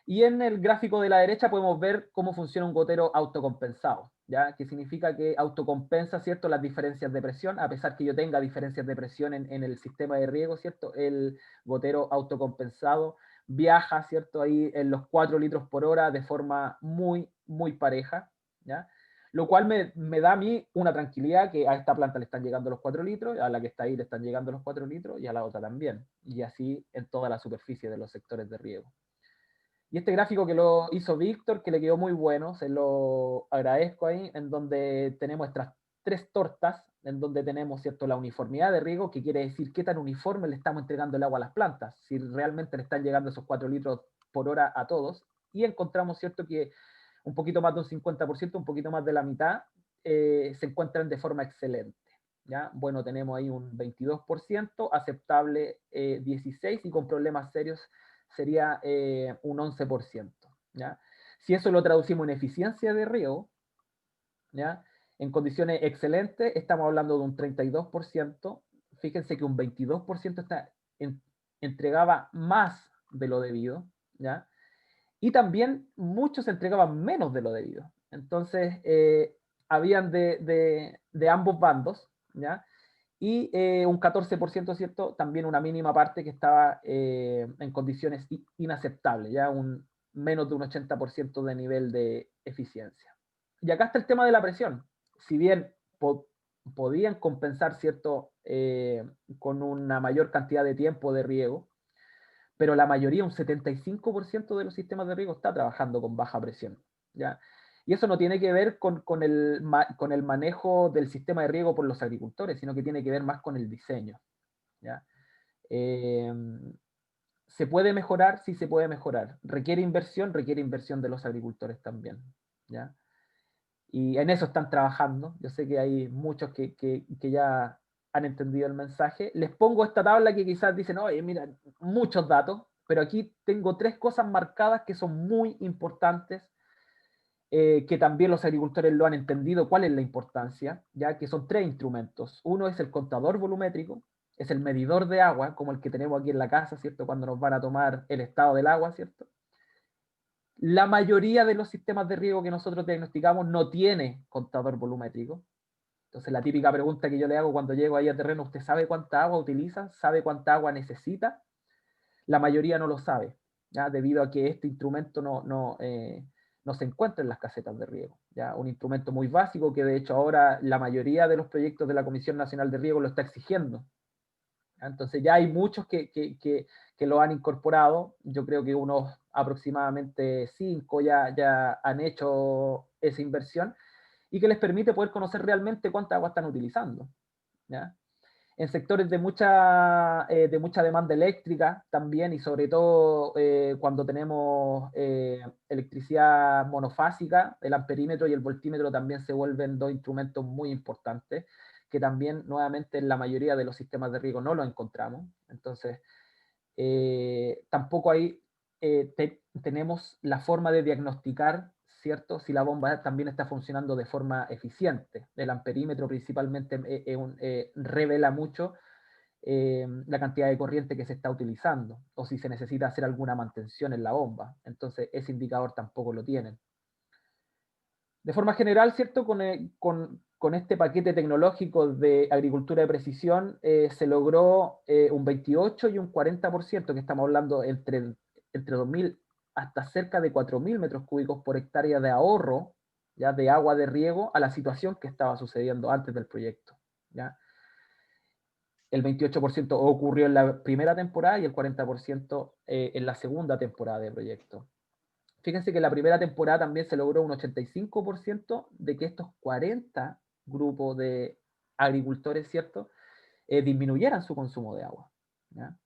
Y en el gráfico de la derecha podemos ver cómo funciona un gotero autocompensado, ¿ya? Que significa que autocompensa, ¿cierto?, las diferencias de presión, a pesar que yo tenga diferencias de presión en el sistema de riego, ¿cierto? El gotero autocompensado viaja, ¿cierto?, ahí en los 4 litros por hora de forma muy, muy pareja, ¿ya? Lo cual me da a mí una tranquilidad, que a esta planta le están llegando los 4 litros, a la que está ahí le están llegando los 4 litros, y a la otra también. Y así en toda la superficie de los sectores de riego. Y este gráfico que lo hizo Víctor, que le quedó muy bueno, se lo agradezco ahí, en donde tenemos estas 3 tortas, en donde tenemos, ¿cierto?, la uniformidad de riego, que quiere decir qué tan uniforme le estamos entregando el agua a las plantas, si realmente le están llegando esos 4 litros por hora a todos, y encontramos, ¿cierto?, que un poquito más de un 50%, un poquito más de la mitad, se encuentran de forma excelente. ¿Ya? Bueno, tenemos ahí un 22%, aceptable 16%, y con problemas serios sería un 11%. ¿Ya? Si eso lo traducimos en eficiencia de riego, ¿ya?, en condiciones excelentes, estamos hablando de un 32%. Fíjense que un 22% entregaba más de lo debido, ¿ya? Y también muchos entregaban menos de lo debido. Entonces, habían de ambos bandos, ¿ya? Y un 14%, ¿cierto?, también una mínima parte que estaba en condiciones inaceptables, ya menos de un 80% de nivel de eficiencia. Y acá está el tema de la presión. Si bien podían compensar, ¿cierto?, con una mayor cantidad de tiempo de riego, pero la mayoría, un 75% de los sistemas de riego está trabajando con baja presión, ¿ya? Y eso no tiene que ver con el manejo del sistema de riego por los agricultores, sino que tiene que ver más con el diseño, ¿ya? ¿Se puede mejorar? Sí, se puede mejorar. Requiere inversión de los agricultores también, ¿ya? Y en eso están trabajando. Yo sé que hay muchos que ya han entendido el mensaje. Les pongo esta tabla que quizás dicen, oye, mira, muchos datos, pero aquí tengo 3 cosas marcadas que son muy importantes, que también los agricultores lo han entendido, cuál es la importancia, ya que son 3 instrumentos. Uno es el contador volumétrico, es el medidor de agua, como el que tenemos aquí en la casa, ¿cierto?, cuando nos van a tomar el estado del agua, ¿cierto? La mayoría de los sistemas de riego que nosotros diagnosticamos no tiene contador volumétrico. Entonces, la típica pregunta que yo le hago cuando llego ahí a terreno, ¿usted sabe cuánta agua utiliza? ¿Sabe cuánta agua necesita? La mayoría no lo sabe, ¿ya? Debido a que este instrumento no se encuentra en las casetas de riego, ¿ya? Un instrumento muy básico que de hecho ahora la mayoría de los proyectos de la Comisión Nacional de Riego lo está exigiendo. Entonces ya hay muchos que lo han incorporado. Yo creo que unos aproximadamente 5 ya han hecho esa inversión, y que les permite poder conocer realmente cuánta agua están utilizando, ¿ya? En sectores de mucha demanda eléctrica también, y sobre todo cuando tenemos electricidad monofásica, el amperímetro y el voltímetro también se vuelven 2 instrumentos muy importantes, que también nuevamente en la mayoría de los sistemas de riego no lo encontramos. Entonces, tampoco ahí tenemos la forma de diagnosticar, ¿cierto?, si la bomba también está funcionando de forma eficiente. El amperímetro principalmente revela mucho la cantidad de corriente que se está utilizando, o si se necesita hacer alguna mantención en la bomba. Entonces, ese indicador tampoco lo tienen. De forma general, ¿cierto?, con con este paquete tecnológico de agricultura de precisión se logró un 28 y un 40%, que estamos hablando entre 2.000 hasta cerca de 4.000 metros cúbicos por hectárea de ahorro, ya, de agua de riego a la situación que estaba sucediendo antes del proyecto. ¿Ya? El 28% ocurrió en la primera temporada y el 40% en la segunda temporada de proyecto. Fíjense que en la primera temporada también se logró un 85% de que estos 40 grupos de agricultores, ¿cierto?, disminuyeran su consumo de agua. ¿Ya?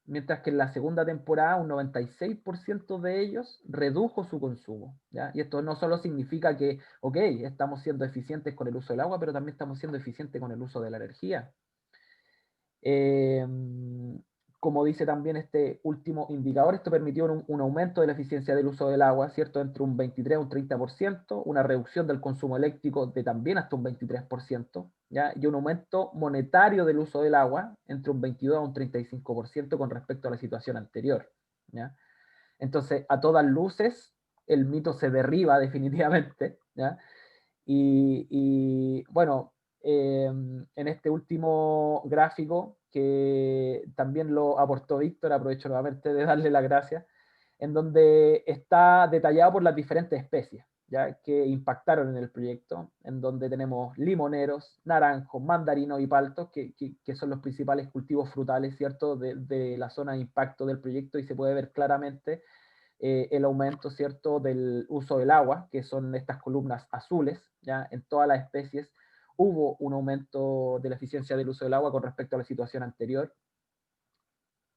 Mientras que en la segunda temporada un 96% de ellos redujo su consumo. ¿Ya? Y esto no solo significa que, ok, estamos siendo eficientes con el uso del agua, pero también estamos siendo eficientes con el uso de la energía. Como dice también este último indicador, esto permitió un aumento de la eficiencia del uso del agua, ¿cierto? Entre un 23 y un 30%, una reducción del consumo eléctrico de también hasta un 23%, ¿ya? Y un aumento monetario del uso del agua entre un 22 a un 35% con respecto a la situación anterior, ¿ya? Entonces, a todas luces, el mito se derriba definitivamente, ¿ya? Y bueno, en este último gráfico, que también lo aportó Víctor, aprovecho nuevamente de darle las gracias, en donde está detallado por las diferentes especies, ¿ya?, que impactaron en el proyecto, en donde tenemos limoneros, naranjos, mandarinos y paltos, que son los principales cultivos frutales, ¿cierto?, de la zona de impacto del proyecto, y se puede ver claramente el aumento, ¿cierto?, del uso del agua, que son estas columnas azules, ¿ya? En todas las especies hubo un aumento de la eficiencia del uso del agua con respecto a la situación anterior.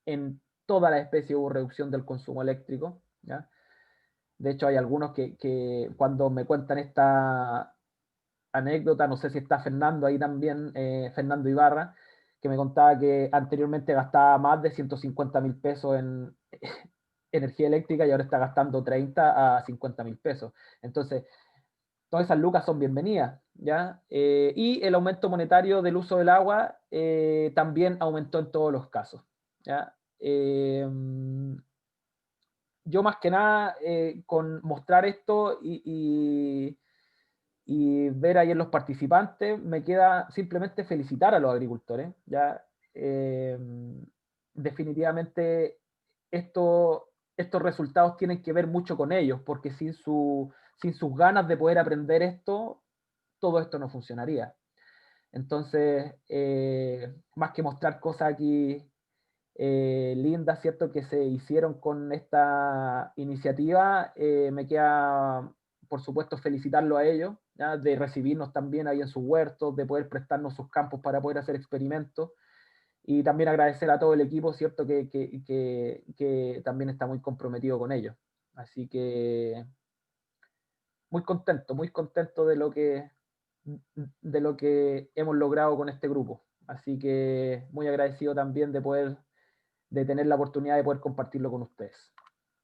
En todas las especies hubo reducción del consumo eléctrico, ¿ya? De hecho, hay algunos que cuando me cuentan esta anécdota, no sé si está Fernando ahí también, Fernando Ibarra, que me contaba que anteriormente gastaba más de 150.000 pesos en energía eléctrica y ahora está gastando 30 a 50.000 pesos. Entonces, todas esas lucas son bienvenidas, ¿ya? Y el aumento monetario del uso del agua también aumentó en todos los casos, ¿ya? Yo más que nada, con mostrar esto y ver ahí en los participantes, me queda simplemente felicitar a los agricultores, ¿ya? Definitivamente estos resultados tienen que ver mucho con ellos, porque sin sus ganas de poder aprender esto, todo esto no funcionaría. Entonces, más que mostrar cosas aquí lindas, ¿cierto?, que se hicieron con esta iniciativa, me queda, por supuesto, felicitarlo a ellos, ¿ya?, de recibirnos también ahí en sus huertos, de poder prestarnos sus campos para poder hacer experimentos, y también agradecer a todo el equipo, ¿cierto?, que también está muy comprometido con ellos. Así que muy contento de lo que hemos logrado con este grupo. Así que muy agradecido también de tener la oportunidad de poder compartirlo con ustedes.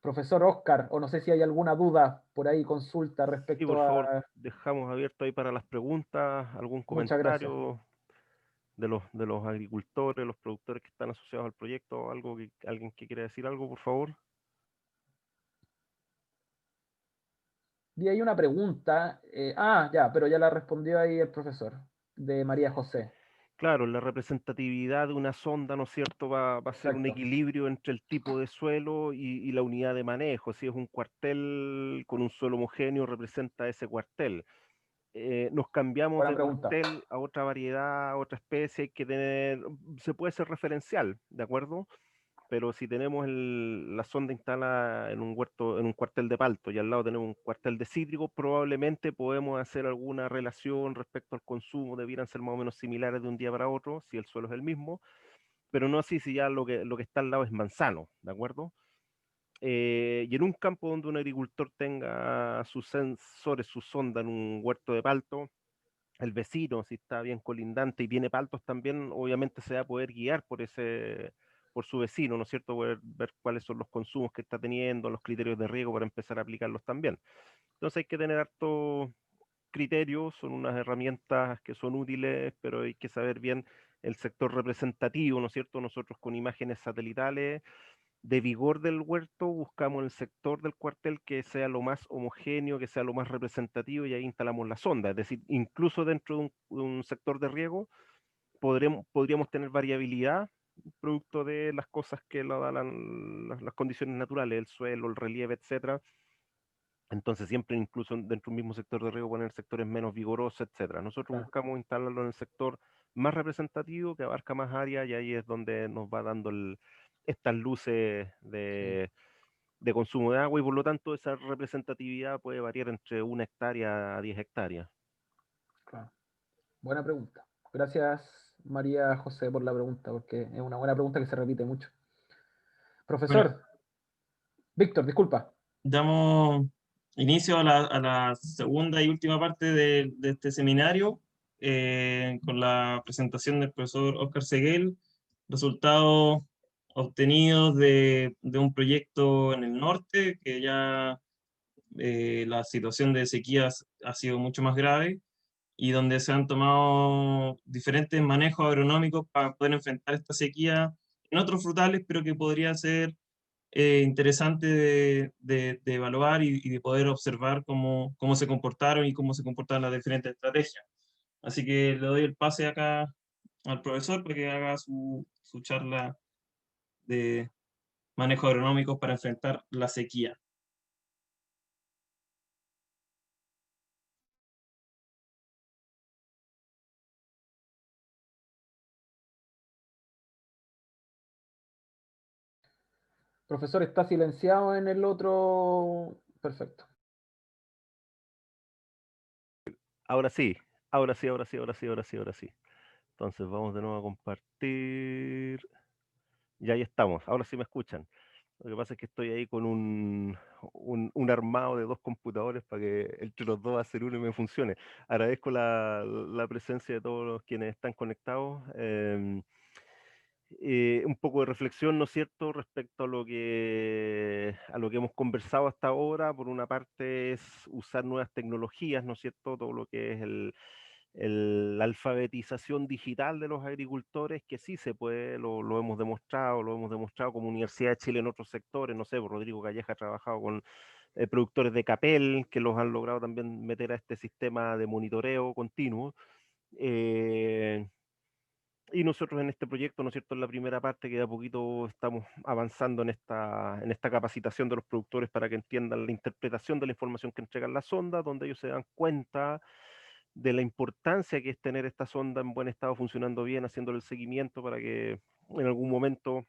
Profesor Oscar, o no sé si hay alguna duda por ahí, consulta Y respecto por favor, a... dejamos abierto ahí para las preguntas, algún Muchas gracias. comentario de los agricultores, los productores que están asociados al proyecto, alguien que quiera decir algo, por favor. Y hay una pregunta, ya, pero ya la respondió ahí el profesor, de María José. Claro, la representatividad de una sonda, ¿no es cierto?, va a ser un Exacto. equilibrio entre el tipo de suelo y la unidad de manejo. Si es un cuartel con un suelo homogéneo, representa ese cuartel. Nos cambiamos Buena de pregunta. cuartel a otra variedad, a otra especie, hay que tener, se puede ser referencial, ¿de acuerdo? Pero si tenemos la sonda instalada en un huerto, en un cuartel de palto y al lado tenemos un cuartel de cítrico, probablemente podemos hacer alguna relación respecto al consumo, debieran ser más o menos similares de un día para otro, si el suelo es el mismo, pero no así si ya lo que está al lado es manzano, ¿de acuerdo? Y en un campo donde un agricultor tenga sus sensores, su sonda en un huerto de palto, el vecino, si está bien colindante y tiene paltos también, obviamente se va a poder guiar por su vecino, ¿no es cierto? Poder ver cuáles son los consumos que está teniendo, los criterios de riego para empezar a aplicarlos también. Entonces hay que tener harto criterio, son unas herramientas que son útiles, pero hay que saber bien el sector representativo, ¿no es cierto? Nosotros con imágenes satelitales de vigor del huerto, buscamos el sector del cuartel que sea lo más homogéneo, que sea lo más representativo, y ahí instalamos la sonda. Es decir, incluso dentro de un sector de riego podríamos tener variabilidad producto de las cosas que lo dan las condiciones naturales, el suelo, el relieve, etcétera. Entonces siempre, incluso dentro de un mismo sector de riego, poner sectores menos vigorosos, etcétera. Nosotros Claro. buscamos instalarlo en el sector más representativo, que abarca más área, y ahí es donde nos va dando estas luces Sí, de consumo de agua, y por lo tanto esa representatividad puede variar entre 1 hectárea a 10 hectáreas. claro. Buena pregunta. Gracias, María José, por la pregunta, porque es una buena pregunta que se repite mucho. Bueno, Profesor, Víctor, disculpa. damos inicio a la segunda y última parte de este seminario con la presentación del profesor Óscar Seguel, resultados obtenidos de un proyecto en el norte, que ya la situación de sequías ha sido mucho más grave y donde se han tomado diferentes manejos agronómicos para poder enfrentar esta sequía en otros frutales, pero que podría ser interesante de evaluar y de poder observar cómo se comportaron y cómo se comportan las diferentes estrategias. Así que le doy el pase acá al profesor para que haga su charla de manejo agronómico para enfrentar la sequía. Profesor, está silenciado en el otro. Perfecto. Ahora sí, ahora sí, ahora sí, ahora sí, ahora sí, ahora sí. Entonces vamos de nuevo a compartir. Y ahí estamos, ahora sí me escuchan. Lo que pasa es que estoy ahí con un armado de 2 computadores para que entre los dos hacer uno y me funcione. Agradezco la presencia de todos los quienes están conectados. Un poco de reflexión, ¿no es cierto?, respecto a lo que hemos conversado hasta ahora. Por una parte es usar nuevas tecnologías, ¿no es cierto?, todo lo que es la alfabetización digital de los agricultores, que sí se puede, lo hemos demostrado como Universidad de Chile en otros sectores, no sé, Rodrigo Calleja ha trabajado con productores de Capel, que los han logrado también meter a este sistema de monitoreo continuo. Y nosotros en este proyecto, ¿no es cierto?, en la primera parte, que de a poquito estamos avanzando en esta capacitación de los productores para que entiendan la interpretación de la información que entregan las sondas, donde ellos se dan cuenta de la importancia que es tener esta sonda en buen estado, funcionando bien, haciéndole el seguimiento para que en algún momento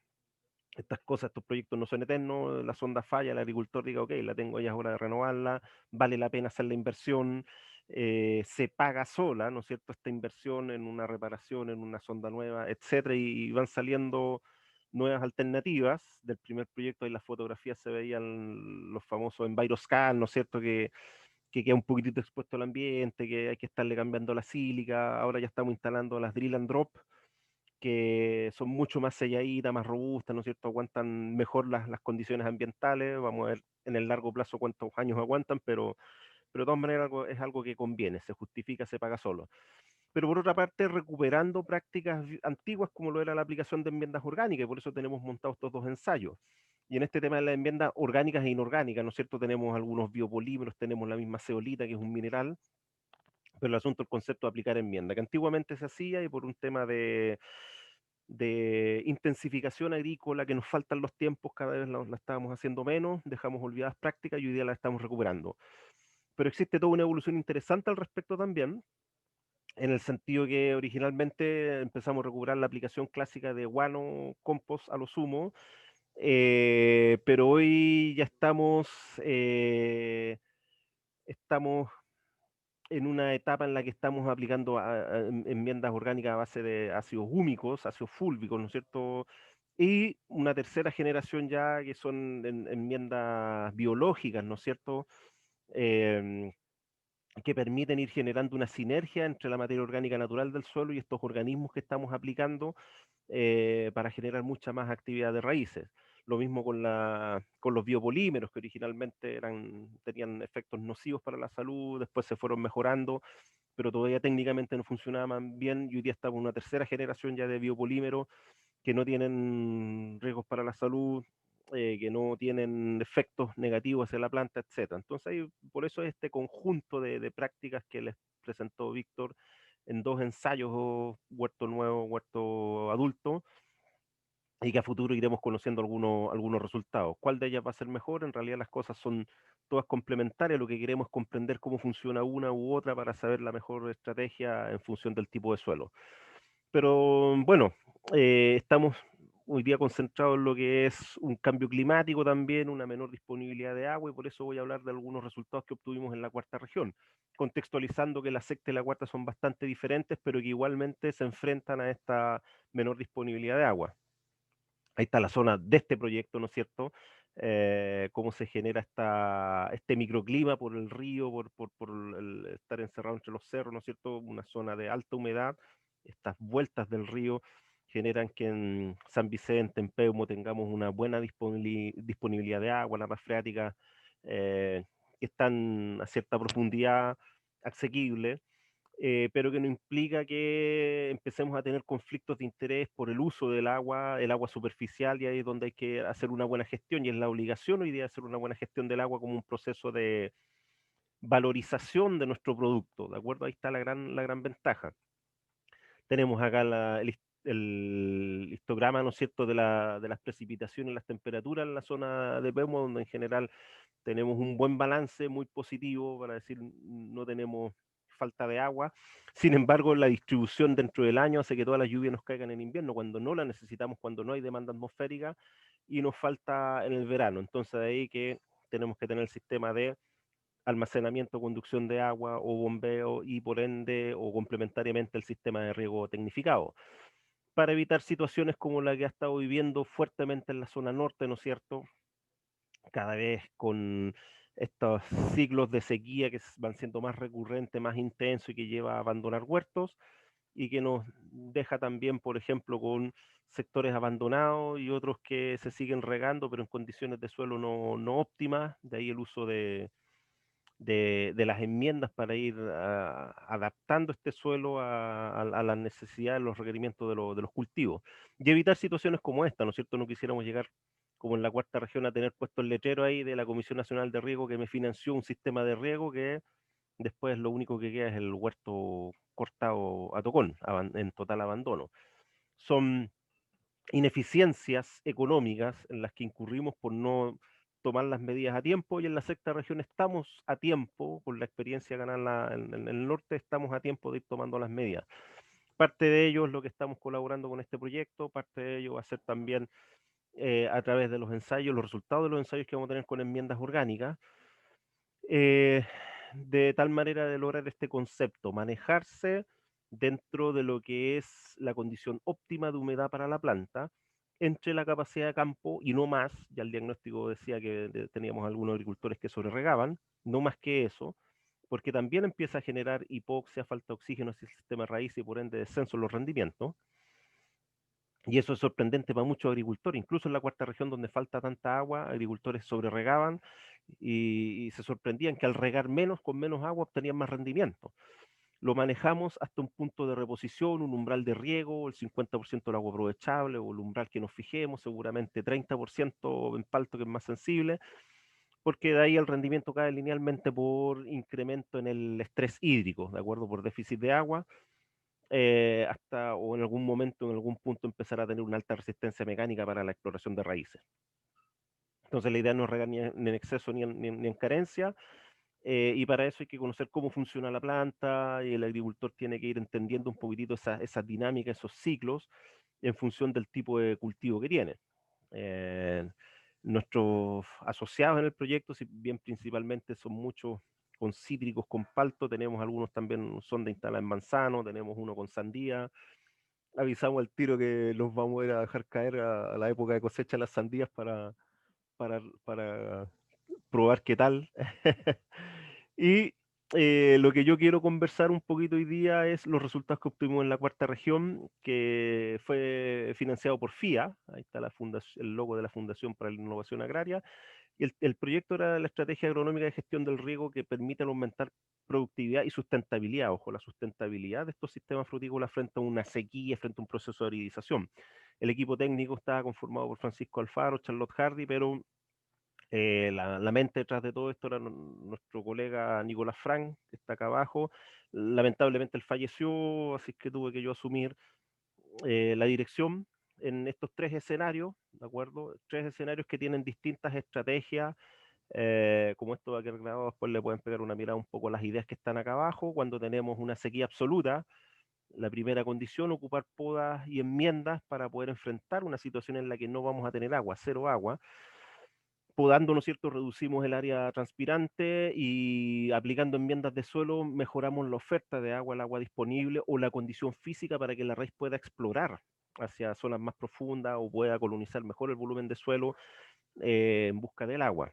estas cosas, estos proyectos no son eternos, la sonda falla, el agricultor diga, ok, la tengo, ya es hora de renovarla, vale la pena hacer la inversión, se paga sola, ¿no es cierto?, esta inversión en una reparación, en una sonda nueva, etcétera, y van saliendo nuevas alternativas. Del primer proyecto, ahí las fotografías se veían los famosos EnviroScan, ¿no es cierto?, que queda un poquitito expuesto al ambiente, que hay que estarle cambiando la sílica. Ahora ya estamos instalando las Drill and Drop, que son mucho más selladitas, más robustas, ¿no es cierto? Aguantan mejor las condiciones ambientales. Vamos a ver en el largo plazo cuántos años aguantan, pero de todas maneras es algo que conviene, se justifica, se paga solo. Pero por otra parte, recuperando prácticas antiguas como lo era la aplicación de enmiendas orgánicas, y por eso tenemos montados estos 2 ensayos. Y en este tema de las enmiendas orgánicas e inorgánicas, ¿no es cierto?, tenemos algunos biopolímeros, tenemos la misma zeolita, que es un mineral, pero el asunto, el concepto de aplicar enmienda, que antiguamente se hacía, y por un tema de intensificación agrícola, que nos faltan los tiempos, cada vez la estábamos haciendo menos, dejamos olvidadas prácticas y hoy día las estamos recuperando. Pero existe toda una evolución interesante al respecto también, en el sentido que originalmente empezamos a recuperar la aplicación clásica de guano, compost a lo sumo, pero hoy ya estamos en una etapa en la que estamos aplicando enmiendas orgánicas a base de ácidos húmicos, ácidos fúlvicos, ¿no es cierto? Y una tercera generación ya, que son enmiendas biológicas, ¿no es cierto? Em, que permiten ir generando una sinergia entre la materia orgánica natural del suelo y estos organismos que estamos aplicando, para generar mucha más actividad de raíces. Lo mismo con los biopolímeros, que originalmente tenían efectos nocivos para la salud, después se fueron mejorando, pero todavía técnicamente no funcionaban bien, y hoy día estamos en una tercera generación ya de biopolímeros que no tienen riesgos para la salud. que no tienen efectos negativos hacia la planta, etc. Entonces, por eso este conjunto de prácticas que les presentó Víctor en 2 ensayos, huerto nuevo, huerto adulto, y que a futuro iremos conociendo algunos resultados. ¿Cuál de ellas va a ser mejor? En realidad las cosas son todas complementarias, lo que queremos es comprender cómo funciona una u otra para saber la mejor estrategia en función del tipo de suelo. Pero bueno, estamos hoy día concentrados en lo que es un cambio climático también, una menor disponibilidad de agua, y por eso voy a hablar de algunos resultados que obtuvimos en la cuarta región, contextualizando que la sexta y la cuarta son bastante diferentes, pero que igualmente se enfrentan a esta menor disponibilidad de agua. Ahí está la zona de este proyecto, ¿no es cierto? Cómo se genera este microclima por el río, por el estar encerrado entre los cerros, ¿no es cierto? Una zona de alta humedad. Estas vueltas del río generan que en San Vicente, en Peumo, tengamos una buena disponibilidad de agua, napas freáticas que están a cierta profundidad, asequible, pero que no implica que empecemos a tener conflictos de interés por el uso del agua, el agua superficial, y ahí es donde hay que hacer una buena gestión, y es la obligación hoy día hacer una buena gestión del agua como un proceso de valorización de nuestro producto, ¿de acuerdo? Ahí está la gran ventaja. Tenemos acá el histograma, ¿no es cierto?, de las precipitaciones y las temperaturas en la zona de Peumo, donde en general tenemos un buen balance muy positivo, para decir, no tenemos falta de agua. Sin embargo, la distribución dentro del año hace que todas las lluvias nos caigan en invierno, cuando no la necesitamos, cuando no hay demanda atmosférica, y nos falta en el verano. Entonces, de ahí que tenemos que tener el sistema de almacenamiento, conducción de agua o bombeo, y por ende o complementariamente el sistema de riego tecnificado, para evitar situaciones como la que ha estado viviendo fuertemente en la zona norte, ¿no es cierto? Cada vez con estos ciclos de sequía que van siendo más recurrentes, más intensos, y que lleva a abandonar huertos, y que nos deja también, por ejemplo, con sectores abandonados y otros que se siguen regando, pero en condiciones de suelo no óptimas. De ahí el uso de las enmiendas para ir adaptando este suelo a las necesidades, los requerimientos de los cultivos, y evitar situaciones como esta, ¿no es cierto? No quisiéramos llegar, como en la cuarta región, a tener puesto el letrero ahí de la Comisión Nacional de Riego que me financió un sistema de riego que después lo único que queda es el huerto cortado a tocón, en total abandono. Son ineficiencias económicas en las que incurrimos por no tomar las medidas a tiempo, y en la sexta región estamos a tiempo, con la experiencia ganada en el norte, estamos a tiempo de ir tomando las medidas. Parte de ello es lo que estamos colaborando con este proyecto, parte de ello va a ser también a través de los ensayos, los resultados de los ensayos que vamos a tener con enmiendas orgánicas, de tal manera de lograr este concepto, manejarse dentro de lo que es la condición óptima de humedad para la planta, entre la capacidad de campo y no más. Ya el diagnóstico decía que teníamos algunos agricultores que sobreregaban, no más que eso, porque también empieza a generar hipoxia, falta de oxígeno hacia el sistema raíz, y por ende descenso en los rendimientos. Y eso es sorprendente para muchos agricultores, incluso en la cuarta región donde falta tanta agua, agricultores sobreregaban y se sorprendían que al regar menos, con menos agua, obtenían más rendimiento. Lo manejamos hasta un punto de reposición, un umbral de riego, el 50% del agua aprovechable, o el umbral que nos fijemos, seguramente 30% en palto, que es más sensible, porque de ahí el rendimiento cae linealmente por incremento en el estrés hídrico, ¿de acuerdo? Por déficit de agua, hasta, o en algún momento, en algún punto, empezar a tener una alta resistencia mecánica para la exploración de raíces. Entonces la idea no es regar ni en exceso ni en carencia, y para eso hay que conocer cómo funciona la planta, y el agricultor tiene que ir entendiendo un poquitito esa dinámica, esos ciclos, en función del tipo de cultivo que tiene. Eh, Nuestros asociados en el proyecto, si bien principalmente son muchos con cítricos, con palto, tenemos algunos también son de instalar en manzano, tenemos uno con sandía. Avisamos al tiro que los vamos a ir a dejar caer a la época de cosecha de las sandías para probar qué tal. Y lo que yo quiero conversar un poquito hoy día es los resultados que obtuvimos en la cuarta región, que fue financiado por FIA. Ahí está el logo de la Fundación para la Innovación Agraria. Y el proyecto era la estrategia agronómica de gestión del riego que permite aumentar productividad y sustentabilidad. Ojo, la sustentabilidad de estos sistemas frutícolas frente a una sequía, frente a un proceso de aridización. El equipo técnico está conformado por Francisco Alfaro, Charlotte Hardy, pero la mente detrás de todo esto era nuestro colega Nicolás Frank, que está acá abajo. Lamentablemente él falleció, así que tuve que yo asumir la dirección en estos 3 escenarios, ¿de acuerdo? 3 escenarios que tienen distintas estrategias. Como esto va a quedar grabado, después le pueden pegar una mirada un poco a las ideas que están acá abajo. Cuando tenemos una sequía absoluta, la primera condición, ocupar podas y enmiendas para poder enfrentar una situación en la que no vamos a tener agua, cero agua. Podando, ¿no es cierto?, reducimos el área transpirante y aplicando enmiendas de suelo mejoramos la oferta de agua, el agua disponible o la condición física para que la raíz pueda explorar hacia zonas más profundas o pueda colonizar mejor el volumen de suelo en busca del agua.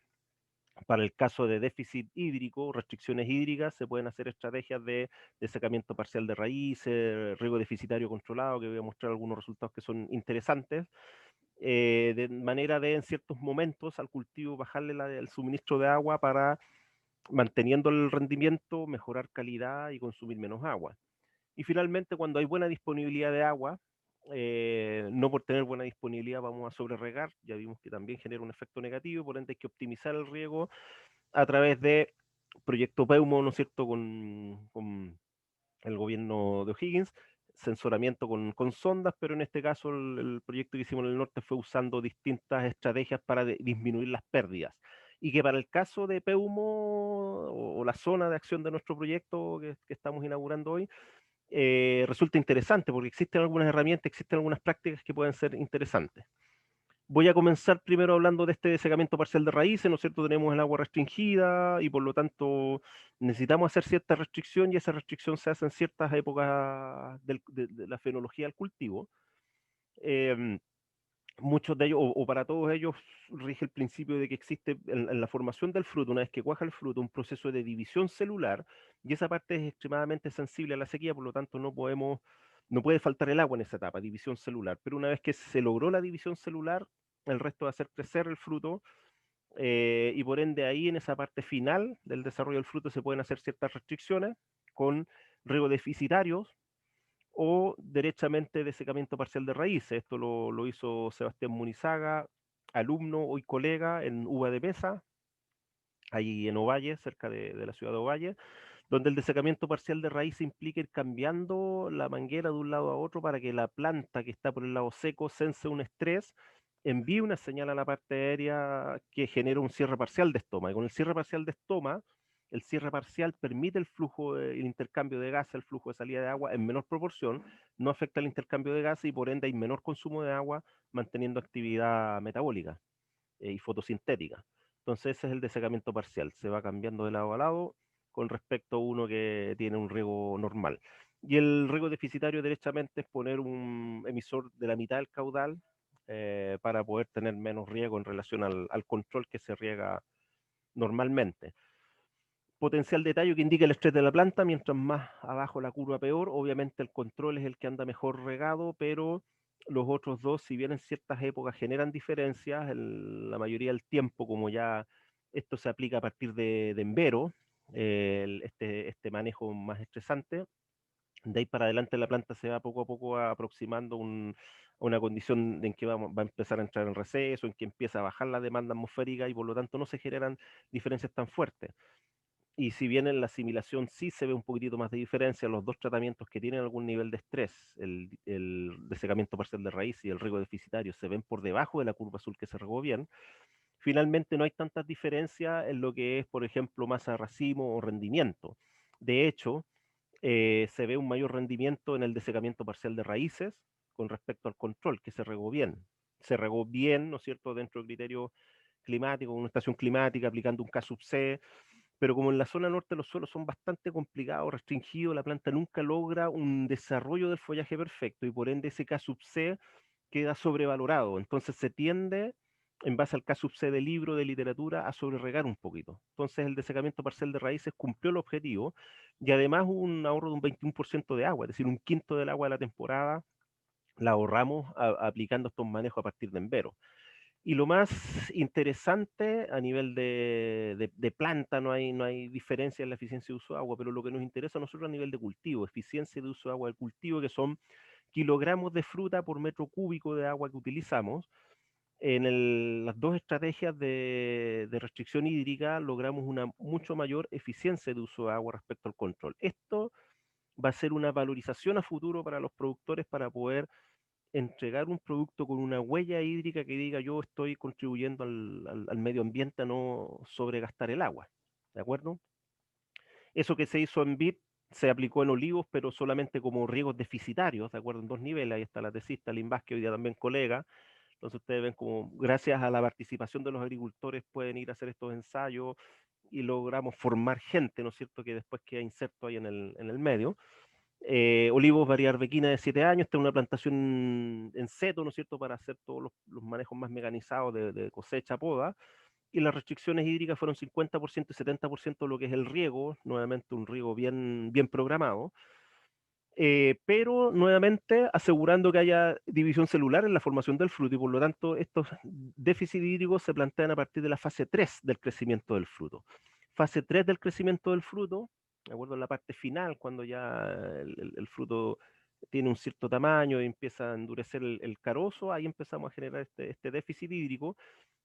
Para el caso de déficit hídrico, restricciones hídricas, se pueden hacer estrategias de secamiento parcial de raíces, riego deficitario controlado, que voy a mostrar algunos resultados que son interesantes, de manera de en ciertos momentos al cultivo bajarle el suministro de agua para, manteniendo el rendimiento, mejorar calidad y consumir menos agua. Y finalmente, cuando hay buena disponibilidad de agua, no por tener buena disponibilidad vamos a sobreregar, ya vimos que también genera un efecto negativo, por ende hay que optimizar el riego a través de proyecto Peumo, ¿no es cierto?, con el gobierno de O'Higgins, censuramiento con sondas, pero en este caso el proyecto que hicimos en el norte fue usando distintas estrategias para disminuir las pérdidas. Y que para el caso de Peumo o la zona de acción de nuestro proyecto que estamos inaugurando hoy, resulta interesante porque existen algunas herramientas, existen algunas prácticas que pueden ser interesantes. Voy a comenzar primero hablando de este desecamiento parcial de raíces, ¿no es cierto? Tenemos el agua restringida y por lo tanto necesitamos hacer cierta restricción y esa restricción se hace en ciertas épocas de la fenología del cultivo. Muchos de ellos, o para todos ellos, rige el principio de que existe en la formación del fruto, una vez que cuaja el fruto, un proceso de división celular, y esa parte es extremadamente sensible a la sequía, por lo tanto no puede faltar el agua en esa etapa, división celular. Pero una vez que se logró la división celular, el resto va a hacer crecer el fruto, y por ende ahí en esa parte final del desarrollo del fruto se pueden hacer ciertas restricciones con riego deficitarios, o derechamente desecamiento parcial de raíces. Esto lo hizo Sebastián Munizaga, alumno, hoy colega en UBA de Mesa, ahí en Ovalle, cerca de la ciudad de Ovalle, donde el desecamiento parcial de raíz implica ir cambiando la manguera de un lado a otro para que la planta que está por el lado seco sense un estrés, envíe una señal a la parte aérea que genera un cierre parcial de estoma. Y con el cierre parcial de estoma, el cierre parcial permite el flujo, el intercambio de gas, el flujo de salida de agua en menor proporción, no afecta el intercambio de gas y por ende hay menor consumo de agua, manteniendo actividad metabólica y fotosintética. Entonces ese es el desecamiento parcial, se va cambiando de lado a lado con respecto a uno que tiene un riego normal. Y el riego deficitario derechamente es poner un emisor de la mitad del caudal para poder tener menos riego en relación al control que se riega normalmente. Potencial de tallo que indica el estrés de la planta, mientras más abajo la curva peor, obviamente el control es el que anda mejor regado, pero los otros dos, si bien en ciertas épocas generan diferencias, la mayoría del tiempo, como ya esto se aplica a partir de envero, este manejo más estresante, de ahí para adelante la planta se va poco a poco aproximando a una condición en que va a empezar a entrar en receso, en que empieza a bajar la demanda atmosférica y por lo tanto no se generan diferencias tan fuertes. Y si bien en la asimilación sí se ve un poquitito más de diferencia, los dos tratamientos que tienen algún nivel de estrés, el desecamiento parcial de raíz y el riego deficitario, se ven por debajo de la curva azul que se regó bien, finalmente no hay tantas diferencias en lo que es, por ejemplo, masa de racimo o rendimiento. De hecho, se ve un mayor rendimiento en el desecamiento parcial de raíces con respecto al control, que se regó bien. Se regó bien, ¿no es cierto?, dentro del criterio climático, con una estación climática, aplicando un K sub C, pero como en la zona norte los suelos son bastante complicados, restringidos, la planta nunca logra un desarrollo del follaje perfecto y por ende ese K sub C queda sobrevalorado. Entonces se tiende, en base al K sub C del libro de literatura, a sobreregar un poquito. Entonces el desecamiento parcial de raíces cumplió el objetivo y además hubo un ahorro de un 21% de agua, es decir, un quinto del agua de la temporada la ahorramos aplicando estos manejos a partir de envero. Y lo más interesante a nivel de planta, no hay diferencia en la eficiencia de uso de agua, pero lo que nos interesa a nosotros a nivel de cultivo, eficiencia de uso de agua del cultivo, que son kilogramos de fruta por metro cúbico de agua que utilizamos. En las dos estrategias de restricción hídrica logramos una mucho mayor eficiencia de uso de agua respecto al control. Esto va a ser una valorización a futuro para los productores para poder entregar un producto con una huella hídrica que diga yo estoy contribuyendo al medio ambiente a no sobregastar el agua. ¿De acuerdo? Eso que se hizo en vid se aplicó en olivos, pero solamente como riegos deficitarios, ¿de acuerdo? En dos niveles. Ahí está la tesista, Limbás, que hoy día también colega. Entonces ustedes ven como gracias a la participación de los agricultores pueden ir a hacer estos ensayos y logramos formar gente, ¿no es cierto?, que después queda inserto ahí en el medio. Olivos variarbequina de 7 años, esta es una plantación en seto, ¿no es cierto?, para hacer todos los manejos más mecanizados de cosecha, poda, y las restricciones hídricas fueron 50% y 70% de lo que es el riego, nuevamente un riego bien programado, pero nuevamente asegurando que haya división celular en la formación del fruto y por lo tanto estos déficits hídricos se plantean a partir de la fase 3 del crecimiento del fruto. Fase 3 del crecimiento del fruto, de acuerdo a la parte final, cuando ya el fruto tiene un cierto tamaño y empieza a endurecer el carozo, ahí empezamos a generar este déficit hídrico,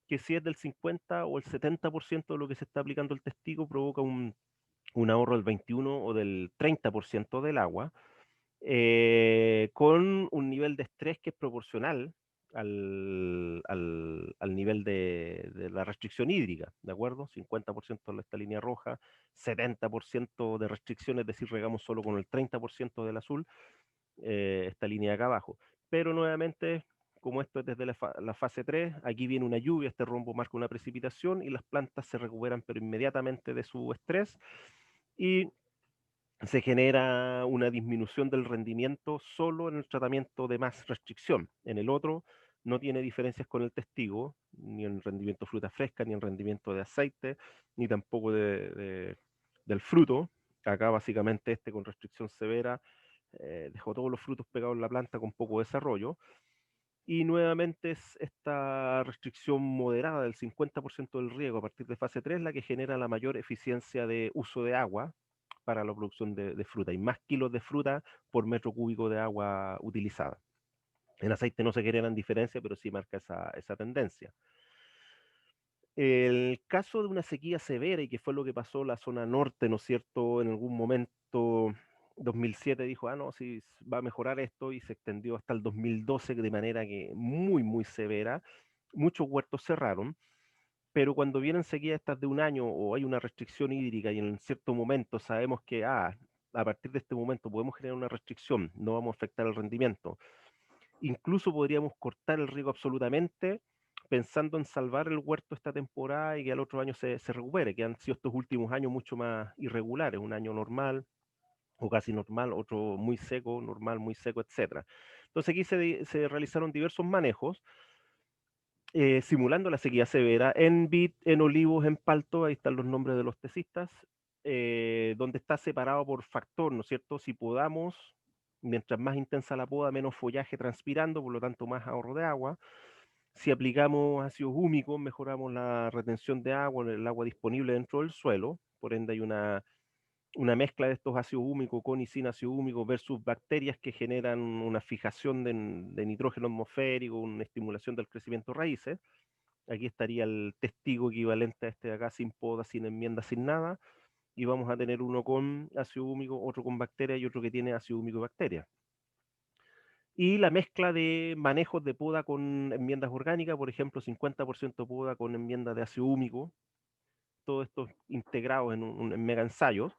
que si es del 50 o el 70% de lo que se está aplicando el testigo, provoca un ahorro del 21 o del 30% del agua, con un nivel de estrés que es proporcional al nivel de la restricción hídrica, ¿de acuerdo? 50% en esta línea roja, 70% de restricción, es decir, regamos solo con el 30% del azul, esta línea de acá abajo. Pero nuevamente, como esto es desde la fase 3, aquí viene una lluvia, este rombo marca una precipitación y las plantas se recuperan pero inmediatamente de su estrés y se genera una disminución del rendimiento solo en el tratamiento de más restricción. En el otro no tiene diferencias con el testigo, ni en rendimiento de fruta fresca, ni en rendimiento de aceite, ni tampoco del fruto. Acá básicamente este con restricción severa dejó todos los frutos pegados en la planta con poco desarrollo. Y nuevamente es esta restricción moderada del 50% del riego a partir de fase 3 la que genera la mayor eficiencia de uso de agua para la producción de fruta y más kilos de fruta por metro cúbico de agua utilizada. En aceite no se generan diferencias, pero sí marca esa tendencia. El caso de una sequía severa, y que fue lo que pasó en la zona norte, ¿no es cierto? En algún momento, 2007 dijo, ah, no, sí, va a mejorar esto, y se extendió hasta el 2012 de manera que muy severa. Muchos huertos cerraron, pero cuando vienen sequías estas de un año o hay una restricción hídrica y en cierto momento sabemos que, a partir de este momento podemos generar una restricción, no vamos a afectar el rendimiento. Incluso podríamos cortar el riego absolutamente pensando en salvar el huerto esta temporada y que al otro año se recupere, que han sido estos últimos años mucho más irregulares, un año normal o casi normal, otro muy seco, normal, muy seco, etc. Entonces aquí se realizaron diversos manejos, simulando la sequía severa en vid, en olivos, en palto, ahí están los nombres de los tesistas, donde está separado por factor, ¿no es cierto? Si podamos, mientras más intensa la poda, menos follaje transpirando, por lo tanto más ahorro de agua. Si aplicamos ácidos húmicos, mejoramos la retención de agua, el agua disponible dentro del suelo, por ende hay una mezcla de estos ácidos húmicos con y sin ácido húmico versus bacterias que generan una fijación de nitrógeno atmosférico, una estimulación del crecimiento de raíces. Aquí estaría el testigo equivalente a este de acá, sin poda, sin enmienda, sin nada. Y vamos a tener uno con ácido húmico, otro con bacteria y otro que tiene ácido húmico y bacteria. Y la mezcla de manejos de poda con enmiendas orgánicas, por ejemplo, 50% poda con enmiendas de ácido húmico, todo esto integrados en mega ensayos.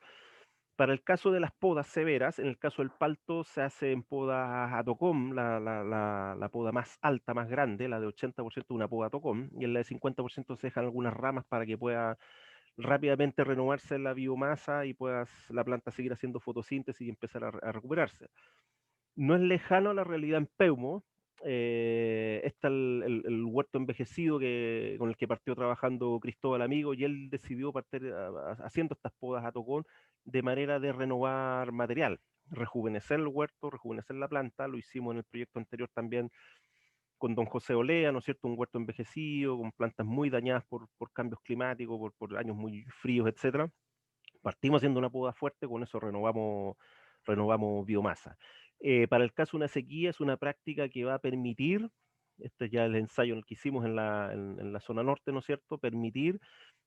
Para el caso de las podas severas, en el caso del palto se hace en poda Atocom, la poda más alta, más grande, la de 80% una poda Atocom, y en la de 50% se dejan algunas ramas para que pueda rápidamente renovarse la biomasa y pueda la planta seguir haciendo fotosíntesis y empezar a recuperarse. No es lejano a la realidad en Peumo. Está el huerto envejecido con el que partió trabajando Cristóbal Amigo, y él decidió partir haciendo estas podas a tocón de manera de renovar material, rejuvenecer el huerto, rejuvenecer la planta. Lo hicimos en el proyecto anterior también con don José Olea, ¿no es cierto? Un huerto envejecido, con plantas muy dañadas por cambios climáticos, por años muy fríos, etcétera. Partimos haciendo una poda fuerte, con eso renovamos biomasa. Para el caso de una sequía es una práctica que va a permitir, este es ya el ensayo en el que hicimos en la zona norte, ¿no es cierto?, permitir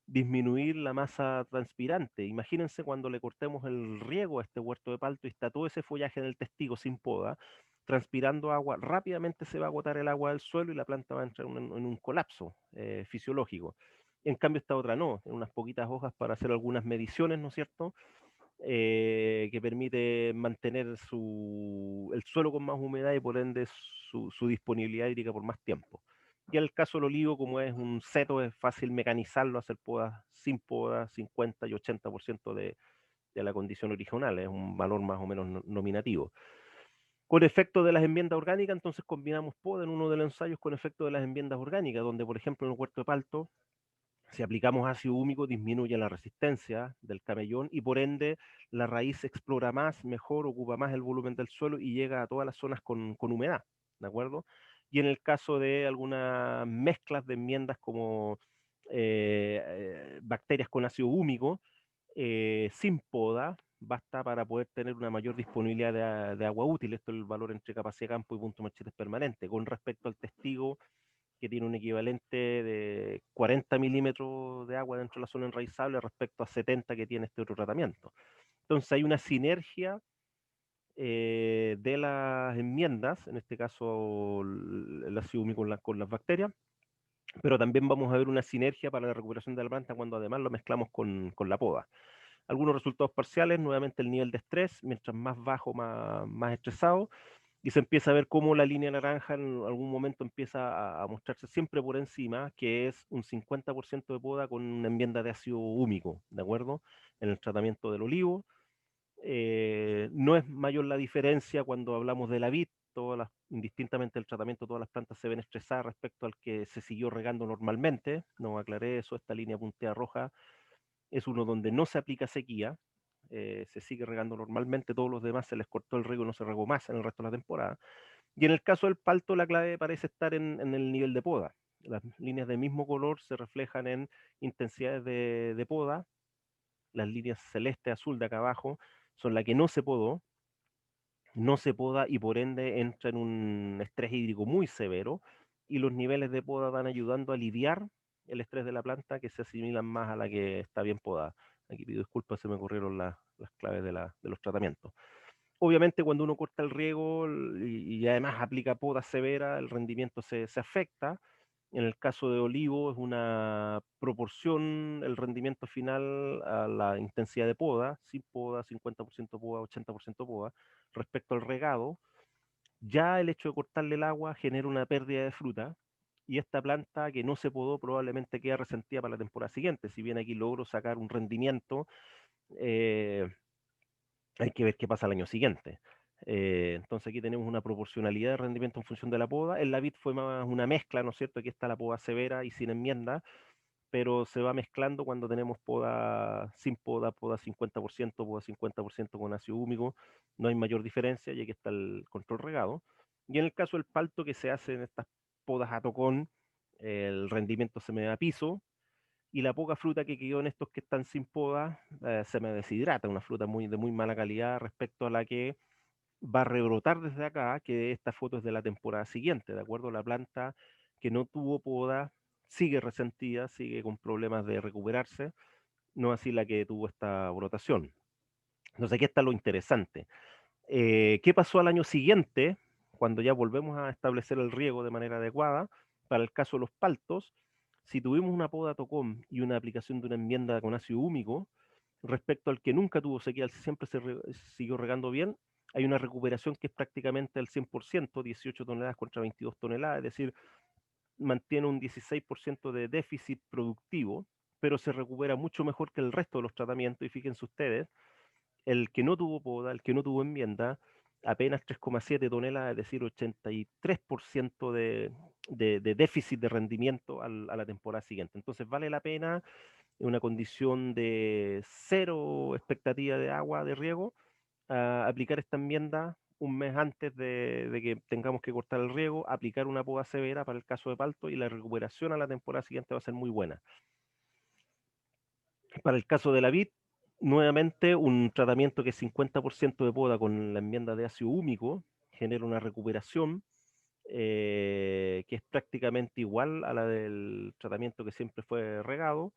disminuir la masa transpirante. Imagínense cuando le cortemos el riego a este huerto de palto y está todo ese follaje en el testigo sin poda, transpirando agua, rápidamente se va a agotar el agua del suelo y la planta va a entrar en un colapso fisiológico. En cambio, esta otra no, en unas poquitas hojas para hacer algunas mediciones, ¿no es cierto?, que permite mantener el suelo con más humedad y por ende su disponibilidad hídrica por más tiempo. Y en el caso del olivo, como es un seto, es fácil mecanizarlo, hacer podas sin podas, 50 y 80% de la condición original, es un valor más o menos nominativo. Con efecto de las enmiendas orgánicas, entonces combinamos poda en uno de los ensayos con efecto de las enmiendas orgánicas, donde por ejemplo en el huerto de palto, si aplicamos ácido húmico, disminuye la resistencia del camellón y por ende la raíz explora más, mejor, ocupa más el volumen del suelo y llega a todas las zonas con humedad, ¿de acuerdo? Y en el caso de algunas mezclas de enmiendas como bacterias con ácido húmico, sin poda, basta para poder tener una mayor disponibilidad de agua útil. Esto es el valor entre capacidad de campo y punto machetes permanente. Con respecto al testigo, que tiene un equivalente de 40 milímetros de agua dentro de la zona enraizable respecto a 70 que tiene este otro tratamiento. Entonces hay una sinergia de las enmiendas, en este caso el ácido húmico con las bacterias, pero también vamos a ver una sinergia para la recuperación de la planta cuando además lo mezclamos con la poda. Algunos resultados parciales, nuevamente el nivel de estrés, mientras más bajo, más estresado, y se empieza a ver cómo la línea naranja en algún momento empieza a mostrarse siempre por encima, que es un 50% de poda con una enmienda de ácido húmico, ¿de acuerdo? En el tratamiento del olivo. No es mayor la diferencia cuando hablamos de la vid, indistintamente del tratamiento, todas las plantas se ven estresadas respecto al que se siguió regando normalmente. No aclaré eso, esta línea punteada roja es uno donde no se aplica sequía, se sigue regando normalmente, todos los demás se les cortó el riego y no se regó más en el resto de la temporada. Y en el caso del palto, la clave parece estar en el nivel de poda. Las líneas de mismo color se reflejan en intensidades de poda. Las líneas celeste, azul de acá abajo son las que no se podó, no se poda y por ende entra en un estrés hídrico muy severo y los niveles de poda van ayudando a aliviar el estrés de la planta que se asimilan más a la que está bien podada. Aquí pido disculpas, se me ocurrieron las claves de los tratamientos. Obviamente cuando uno corta el riego y además aplica poda severa, el rendimiento se afecta. En el caso de olivo es una proporción el rendimiento final a la intensidad de poda, sin poda, 50% poda, 80% poda, respecto al regado. Ya el hecho de cortarle el agua genera una pérdida de fruta y esta planta que no se podó probablemente queda resentida para la temporada siguiente. Si bien aquí logro sacar un rendimiento, eh, hay que ver qué pasa el año siguiente. Entonces aquí tenemos una proporcionalidad de rendimiento en función de la poda. En la vid fue más una mezcla, ¿no es cierto? Aquí está la poda severa y sin enmienda, pero se va mezclando cuando tenemos poda sin poda, poda 50%, poda 50% con ácido húmico. No hay mayor diferencia y aquí está el control regado. Y en el caso del palto que se hace en estas podas a tocón, el rendimiento se me da a piso, y la poca fruta que quedó en estos que están sin poda se me deshidrata, una fruta de muy mala calidad respecto a la que va a rebrotar desde acá, que esta foto es de la temporada siguiente, ¿de acuerdo? La planta que no tuvo poda sigue resentida, sigue con problemas de recuperarse, no así la que tuvo esta brotación. Entonces aquí está lo interesante. ¿Qué pasó al año siguiente, cuando ya volvemos a establecer el riego de manera adecuada? Para el caso de los paltos, si tuvimos una poda tocón y una aplicación de una enmienda con ácido húmico, respecto al que nunca tuvo sequía, siempre siguió regando bien, hay una recuperación que es prácticamente al 100%, 18 toneladas contra 22 toneladas, es decir, mantiene un 16% de déficit productivo, pero se recupera mucho mejor que el resto de los tratamientos, y fíjense ustedes, el que no tuvo poda, el que no tuvo enmienda, apenas 3,7 toneladas, es decir, 83% de déficit de rendimiento a la temporada siguiente. Entonces vale la pena, en una condición de cero expectativa de agua, de riego, aplicar esta enmienda un mes antes de que tengamos que cortar el riego, aplicar una poda severa para el caso de palto y la recuperación a la temporada siguiente va a ser muy buena. Para el caso de la vid, Nuevamente, un tratamiento que es 50% de poda con la enmienda de ácido húmico genera una recuperación que es prácticamente igual a la del tratamiento que siempre fue regado.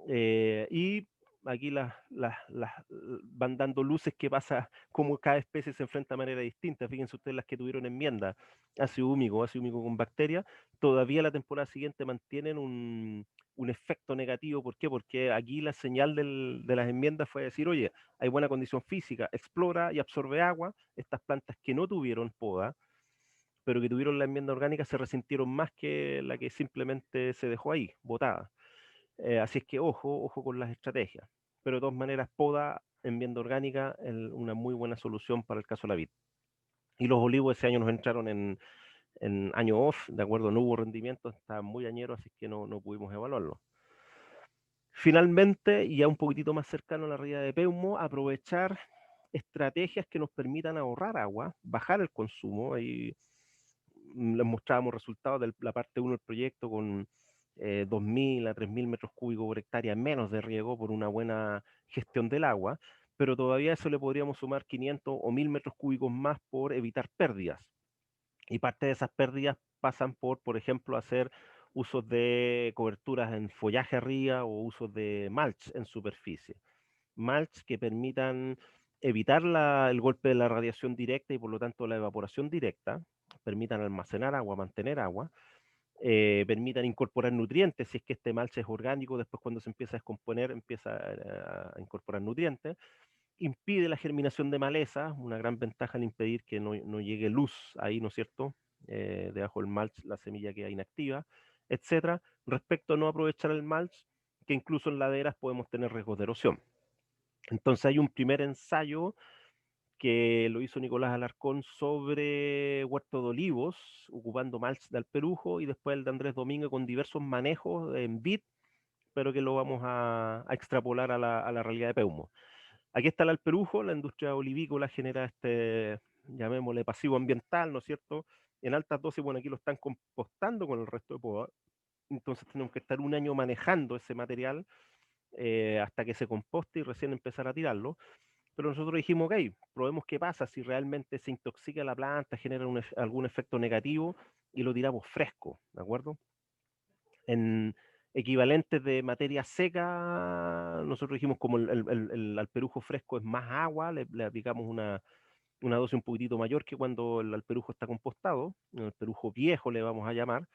Y aquí van dando luces que pasa, como cada especie se enfrenta de manera distinta. Fíjense ustedes las que tuvieron enmienda, ácido húmico con bacterias, todavía la temporada siguiente mantienen un efecto negativo. ¿Por qué? Porque aquí la señal de las enmiendas fue decir, oye, hay buena condición física, explora y absorbe agua. Estas plantas que no tuvieron poda, pero que tuvieron la enmienda orgánica, se resintieron más que la que simplemente se dejó ahí, botada. Así es que ojo con las estrategias. Pero de todas maneras, poda, enmienda orgánica, una muy buena solución para el caso de la vid. Y los olivos ese año nos entraron en año off, de acuerdo, no hubo rendimiento, estaban muy añeros, así que no pudimos evaluarlo. Finalmente, y ya un poquitito más cercano a la realidad de Peumo, aprovechar estrategias que nos permitan ahorrar agua, bajar el consumo. Ahí les mostrábamos resultados de la parte 1 del proyecto con 2.000 a 3.000 metros cúbicos por hectárea menos de riego por una buena gestión del agua, pero todavía a eso le podríamos sumar 500 o 1.000 metros cúbicos más por evitar pérdidas. Y parte de esas pérdidas pasan por ejemplo, hacer usos de coberturas en follaje arriba o usos de mulch en superficie. Mulch que permitan evitar el golpe de la radiación directa y por lo tanto la evaporación directa, permitan almacenar agua, mantener agua, permitan incorporar nutrientes, si es que este mulch es orgánico, después cuando se empieza a descomponer empieza a incorporar nutrientes, impide la germinación de maleza, una gran ventaja al impedir que no llegue luz ahí, ¿no es cierto? Debajo del mulch la semilla queda inactiva, etcétera. Respecto a no aprovechar el mulch, que incluso en laderas podemos tener riesgos de erosión. Entonces hay un primer ensayo que lo hizo Nicolás Alarcón sobre huerto de olivos, ocupando mulch de alperujo, y después el de Andrés Domingo con diversos manejos en vid, pero que lo vamos a extrapolar a la realidad de Peumo. Aquí está el alperujo, la industria olivícola genera llamémosle pasivo ambiental, ¿no es cierto? En altas dosis, bueno, aquí lo están compostando con el resto de poda, entonces tenemos que estar un año manejando ese material hasta que se composte y recién empezar a tirarlo. Pero nosotros dijimos, ok, probemos qué pasa si realmente se intoxica la planta, genera algún efecto negativo y lo tiramos fresco, ¿de acuerdo? En equivalentes de materia seca, nosotros dijimos como el alperujo fresco es más agua, le aplicamos una dosis un poquitito mayor que cuando el alperujo está compostado, el alperujo viejo le vamos a llamar,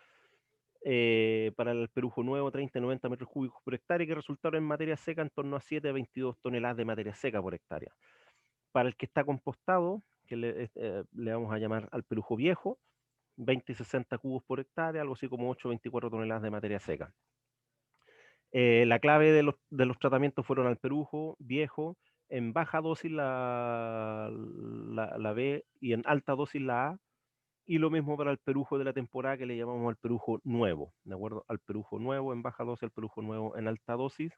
para el alperujo nuevo 30-90 metros cúbicos por hectárea, que resultaron en materia seca en torno a 7 a 22 toneladas de materia seca por hectárea. Para el que está compostado, que le vamos a llamar alperujo viejo, 20 y 60 cubos por hectárea, algo así como 8 o 24 toneladas de materia seca. La clave de los tratamientos fueron alperujo viejo, en baja dosis la B y en alta dosis la A, y lo mismo para el perujo de la temporada que le llamamos al perujo nuevo, ¿de acuerdo? Al perujo nuevo en baja dosis, al perujo nuevo en alta dosis.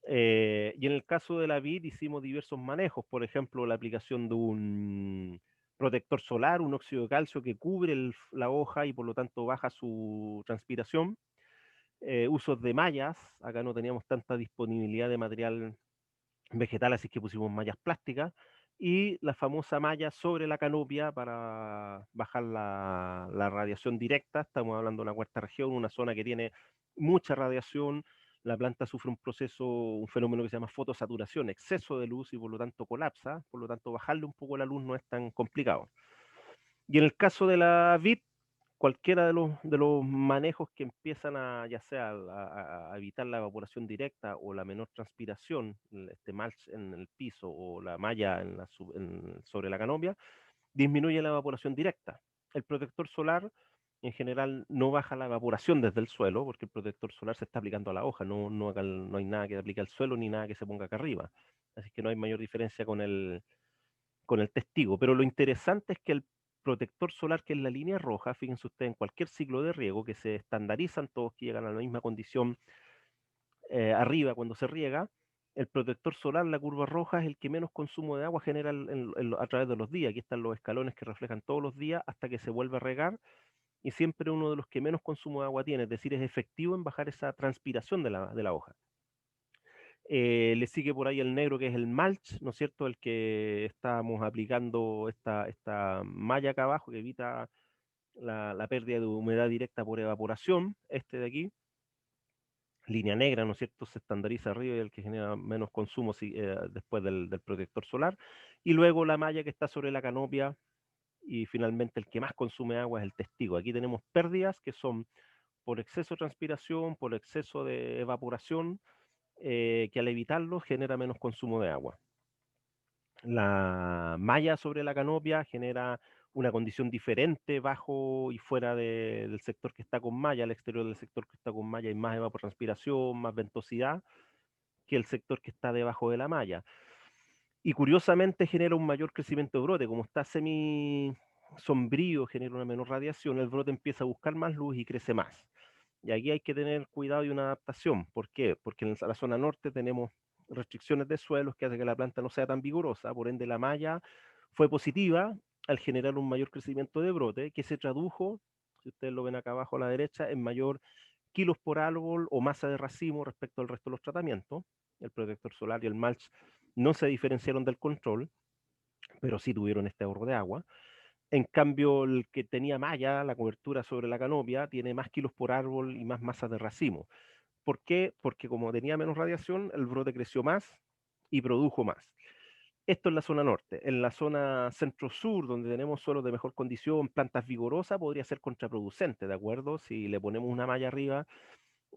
Y en el caso de la vid hicimos diversos manejos, por ejemplo, la aplicación de un protector solar, un óxido de calcio que cubre la hoja y por lo tanto baja su transpiración. Usos de mallas, acá no teníamos tanta disponibilidad de material vegetal, así que pusimos mallas plásticas, y la famosa malla sobre la canopia para bajar la radiación directa. Estamos hablando de una cuarta región, una zona que tiene mucha radiación. La planta sufre un fenómeno que se llama fotosaturación, exceso de luz y por lo tanto colapsa, por lo tanto bajarle un poco la luz no es tan complicado. Y en el caso de la vid, cualquiera de los manejos que empiezan ya sea a evitar la evaporación directa o la menor transpiración, este mulch en el piso o la malla sobre la canopia, disminuye la evaporación directa. El protector solar en general no baja la evaporación desde el suelo, porque el protector solar se está aplicando a la hoja, no hay nada que aplique al suelo ni nada que se ponga acá arriba. Así que no hay mayor diferencia con el testigo. Pero lo interesante es que el protector solar, que es la línea roja, fíjense ustedes, en cualquier ciclo de riego, que se estandarizan todos, que llegan a la misma condición arriba cuando se riega, el protector solar, la curva roja, es el que menos consumo de agua genera a través de los días. Aquí están los escalones que reflejan todos los días hasta que se vuelve a regar, y siempre uno de los que menos consumo de agua tiene, es decir, es efectivo en bajar esa transpiración de la hoja. Le sigue por ahí el negro, que es el mulch, ¿no es cierto? El que estamos aplicando esta malla acá abajo que evita la pérdida de humedad directa por evaporación, este de aquí. Línea negra, ¿no es cierto? Se estandariza arriba y el que genera menos consumo después del protector solar. Y luego la malla que está sobre la canopia, y finalmente el que más consume agua es el testigo. Aquí tenemos pérdidas que son por exceso de transpiración, por exceso de evaporación, que al evitarlo genera menos consumo de agua. La malla sobre la canopia genera una condición diferente bajo y fuera del sector que está con malla. Al exterior del sector que está con malla hay más evapotranspiración, más ventosidad que el sector que está debajo de la malla. Y curiosamente genera un mayor crecimiento de brote. Como está semi sombrío, genera una menor radiación, el brote empieza a buscar más luz y crece más. Y aquí hay que tener cuidado y una adaptación. ¿Por qué? Porque en la zona norte tenemos restricciones de suelos que hacen que la planta no sea tan vigorosa, por ende la malla fue positiva al generar un mayor crecimiento de brote, que se tradujo, si ustedes lo ven acá abajo a la derecha, en mayor kilos por árbol o masa de racimo respecto al resto de los tratamientos. El protector solar y el mulch no se diferenciaron del control, pero sí tuvieron este ahorro de agua. En cambio, el que tenía malla, la cobertura sobre la canopia, tiene más kilos por árbol y más masa de racimo. ¿Por qué? Porque como tenía menos radiación, el brote creció más y produjo más. Esto en la zona norte. En la zona centro-sur, donde tenemos suelos de mejor condición, plantas vigorosas, podría ser contraproducente, ¿de acuerdo? Si le ponemos una malla arriba,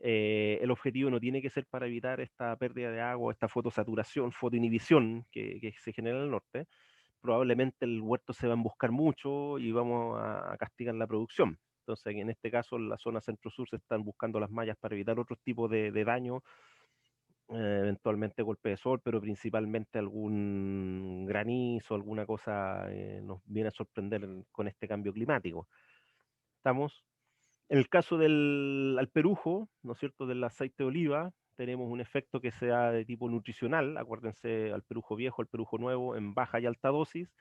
el objetivo no tiene que ser para evitar esta pérdida de agua, esta fotosaturación, fotoinhibición que se genera en el norte. Probablemente el huerto se va a emboscar mucho y vamos a castigar la producción. Entonces, en este caso, en la zona centro-sur se están buscando las mallas para evitar otros tipos de daño, eventualmente golpe de sol, pero principalmente algún granizo, alguna cosa nos viene a sorprender con este cambio climático. Estamos. En el caso del alperujo, ¿no es cierto?, del aceite de oliva, tenemos un efecto que sea de tipo nutricional. Acuérdense, alperujo viejo, alperujo nuevo, en baja y alta dosis.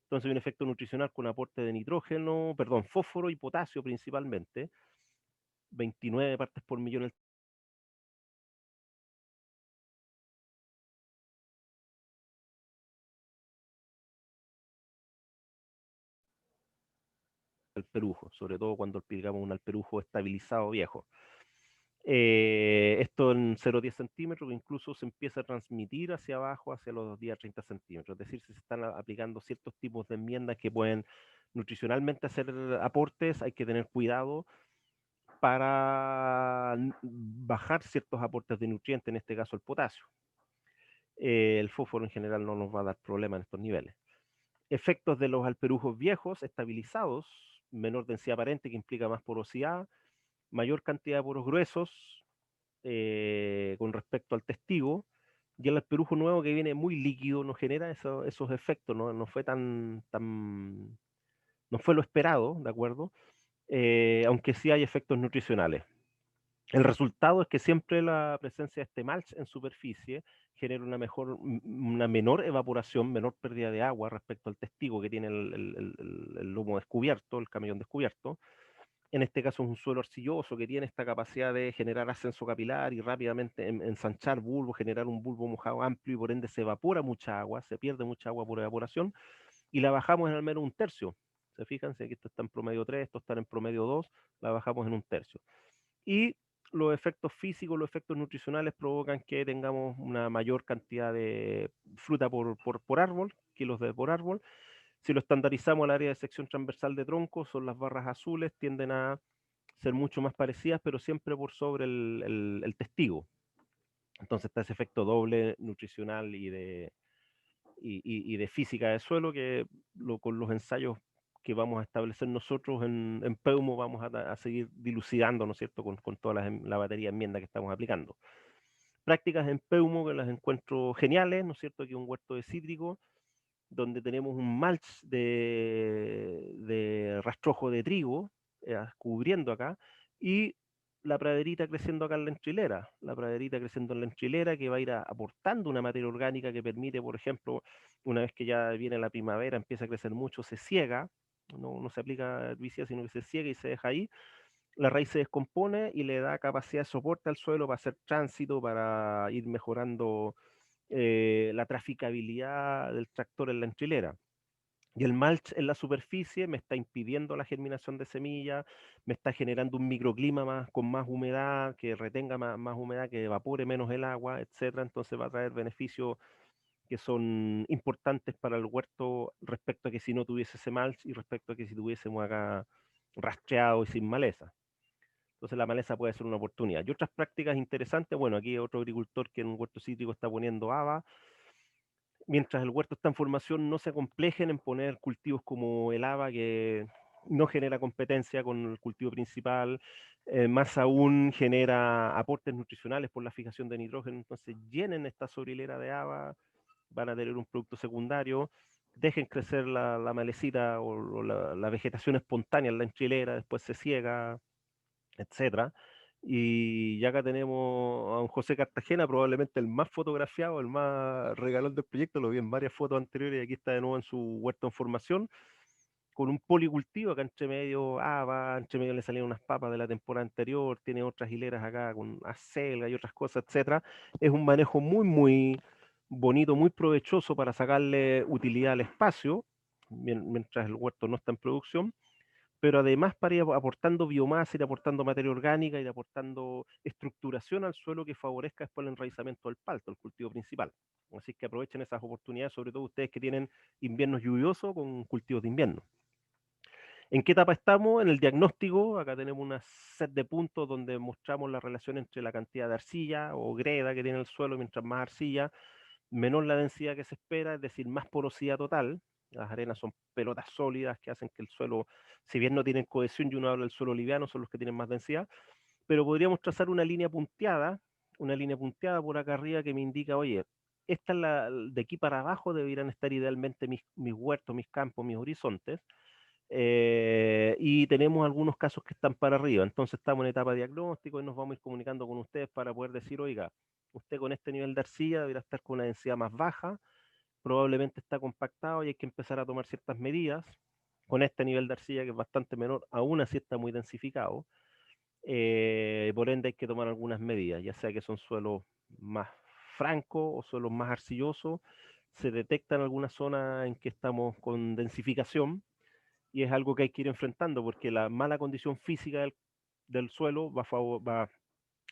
Entonces hay un efecto nutricional con aporte de nitrógeno, perdón, fósforo y potasio principalmente. 29 partes por millón el alperujo, sobre todo cuando aplicamos un alperujo estabilizado viejo. Esto en 0,10 centímetros, incluso se empieza a transmitir hacia abajo, hacia los 10 a 30 centímetros. Es decir, se están aplicando ciertos tipos de enmiendas que pueden nutricionalmente hacer aportes, hay que tener cuidado para bajar ciertos aportes de nutrientes, en este caso el potasio. El fósforo en general no nos va a dar problema en estos niveles. Efectos de los alperujos viejos estabilizados, menor densidad aparente que implica más porosidad, mayor cantidad de poros gruesos con respecto al testigo, y el alperujo nuevo que viene muy líquido no genera esos efectos, no fue no fue lo esperado, ¿de acuerdo? Aunque sí hay efectos nutricionales. El resultado es que siempre la presencia de este mulch en superficie genera una menor evaporación, menor pérdida de agua respecto al testigo que tiene el lomo descubierto, el camellón descubierto. En este caso es un suelo arcilloso que tiene esta capacidad de generar ascenso capilar y rápidamente ensanchar bulbo, generar un bulbo mojado amplio y por ende se evapora mucha agua, se pierde mucha agua por evaporación y la bajamos en al menos un tercio. ¿Se fijan? Si aquí esto está en promedio 3, esto está en promedio 2, la bajamos en un tercio. Y los efectos físicos, los efectos nutricionales provocan que tengamos una mayor cantidad de fruta por árbol, kilos por árbol. Si lo estandarizamos al área de sección transversal de tronco, son las barras azules, tienden a ser mucho más parecidas, pero siempre por sobre el testigo. Entonces está ese efecto doble nutricional y de física de suelo que con los ensayos que vamos a establecer nosotros en Peumo vamos a seguir dilucidando, ¿no es cierto?, con toda la batería de enmiendas que estamos aplicando. Prácticas en Peumo que las encuentro geniales, ¿no es cierto?, aquí un huerto de cítrico, donde tenemos un mulch de rastrojo de trigo cubriendo acá, y la praderita creciendo acá en la entrilera, la praderita creciendo en la entrilera que va a ir aportando una materia orgánica que permite, por ejemplo, una vez que ya viene la primavera, empieza a crecer mucho, se ciega, no se aplica herbicida, sino que se ciega y se deja ahí, la raíz se descompone y le da capacidad de soporte al suelo para hacer tránsito, para ir mejorando la traficabilidad del tractor en la enchilera. Y el mulch en la superficie me está impidiendo la germinación de semillas, me está generando un microclima con más humedad, que retenga más humedad, que evapore menos el agua, etcétera. Entonces va a traer beneficios que son importantes para el huerto respecto a que si no tuviese ese mulch y respecto a que si tuviésemos acá rastreado y sin maleza. Entonces la maleza puede ser una oportunidad. Y otras prácticas interesantes, bueno, aquí hay otro agricultor que en un huerto cítrico está poniendo haba. Mientras el huerto está en formación, no se acomplejen en poner cultivos como el haba, que no genera competencia con el cultivo principal, más aún genera aportes nutricionales por la fijación de nitrógeno. Entonces llenen esta sobrehilera de haba, van a tener un producto secundario, dejen crecer la malecita o la vegetación espontánea en la enchilera, después se ciega, etcétera. Y ya acá tenemos a un José Cartagena, probablemente el más fotografiado, el más regalón del proyecto, lo vi en varias fotos anteriores y aquí está de nuevo en su huerto en formación, con un policultivo acá entre medio haba, entre medio le salieron unas papas de la temporada anterior, tiene otras hileras acá con acelga y otras cosas, etcétera. Es un manejo muy bonito, muy provechoso para sacarle utilidad al espacio, mientras el huerto no está en producción, pero además para ir aportando biomasa, ir aportando materia orgánica, ir aportando estructuración al suelo que favorezca después el enraizamiento del palto, el cultivo principal. Así que aprovechen esas oportunidades, sobre todo ustedes que tienen inviernos lluviosos con cultivos de invierno. ¿En qué etapa estamos? En el diagnóstico, acá tenemos una set de puntos donde mostramos la relación entre la cantidad de arcilla o greda que tiene el suelo, mientras más arcilla, menor la densidad que se espera, es decir, más porosidad total. Las arenas son pelotas sólidas que hacen que el suelo, si bien no tienen cohesión y uno habla del suelo liviano, son los que tienen más densidad, pero podríamos trazar una línea punteada por acá arriba que me indica, oye, esta es de aquí para abajo deberían estar idealmente mis huertos, mis campos, mis horizontes, y tenemos algunos casos que están para arriba. Entonces estamos en etapa de diagnóstico y nos vamos a ir comunicando con ustedes para poder decir, oiga, usted con este nivel de arcilla debería estar con una densidad más baja, probablemente está compactado y hay que empezar a tomar ciertas medidas. Con este nivel de arcilla que es bastante menor, aún así está muy densificado. Por ende hay que tomar algunas medidas, ya sea que son suelos más francos o suelos más arcillosos. Se detectan algunas zonas en que estamos con densificación y es algo que hay que ir enfrentando porque la mala condición física del suelo va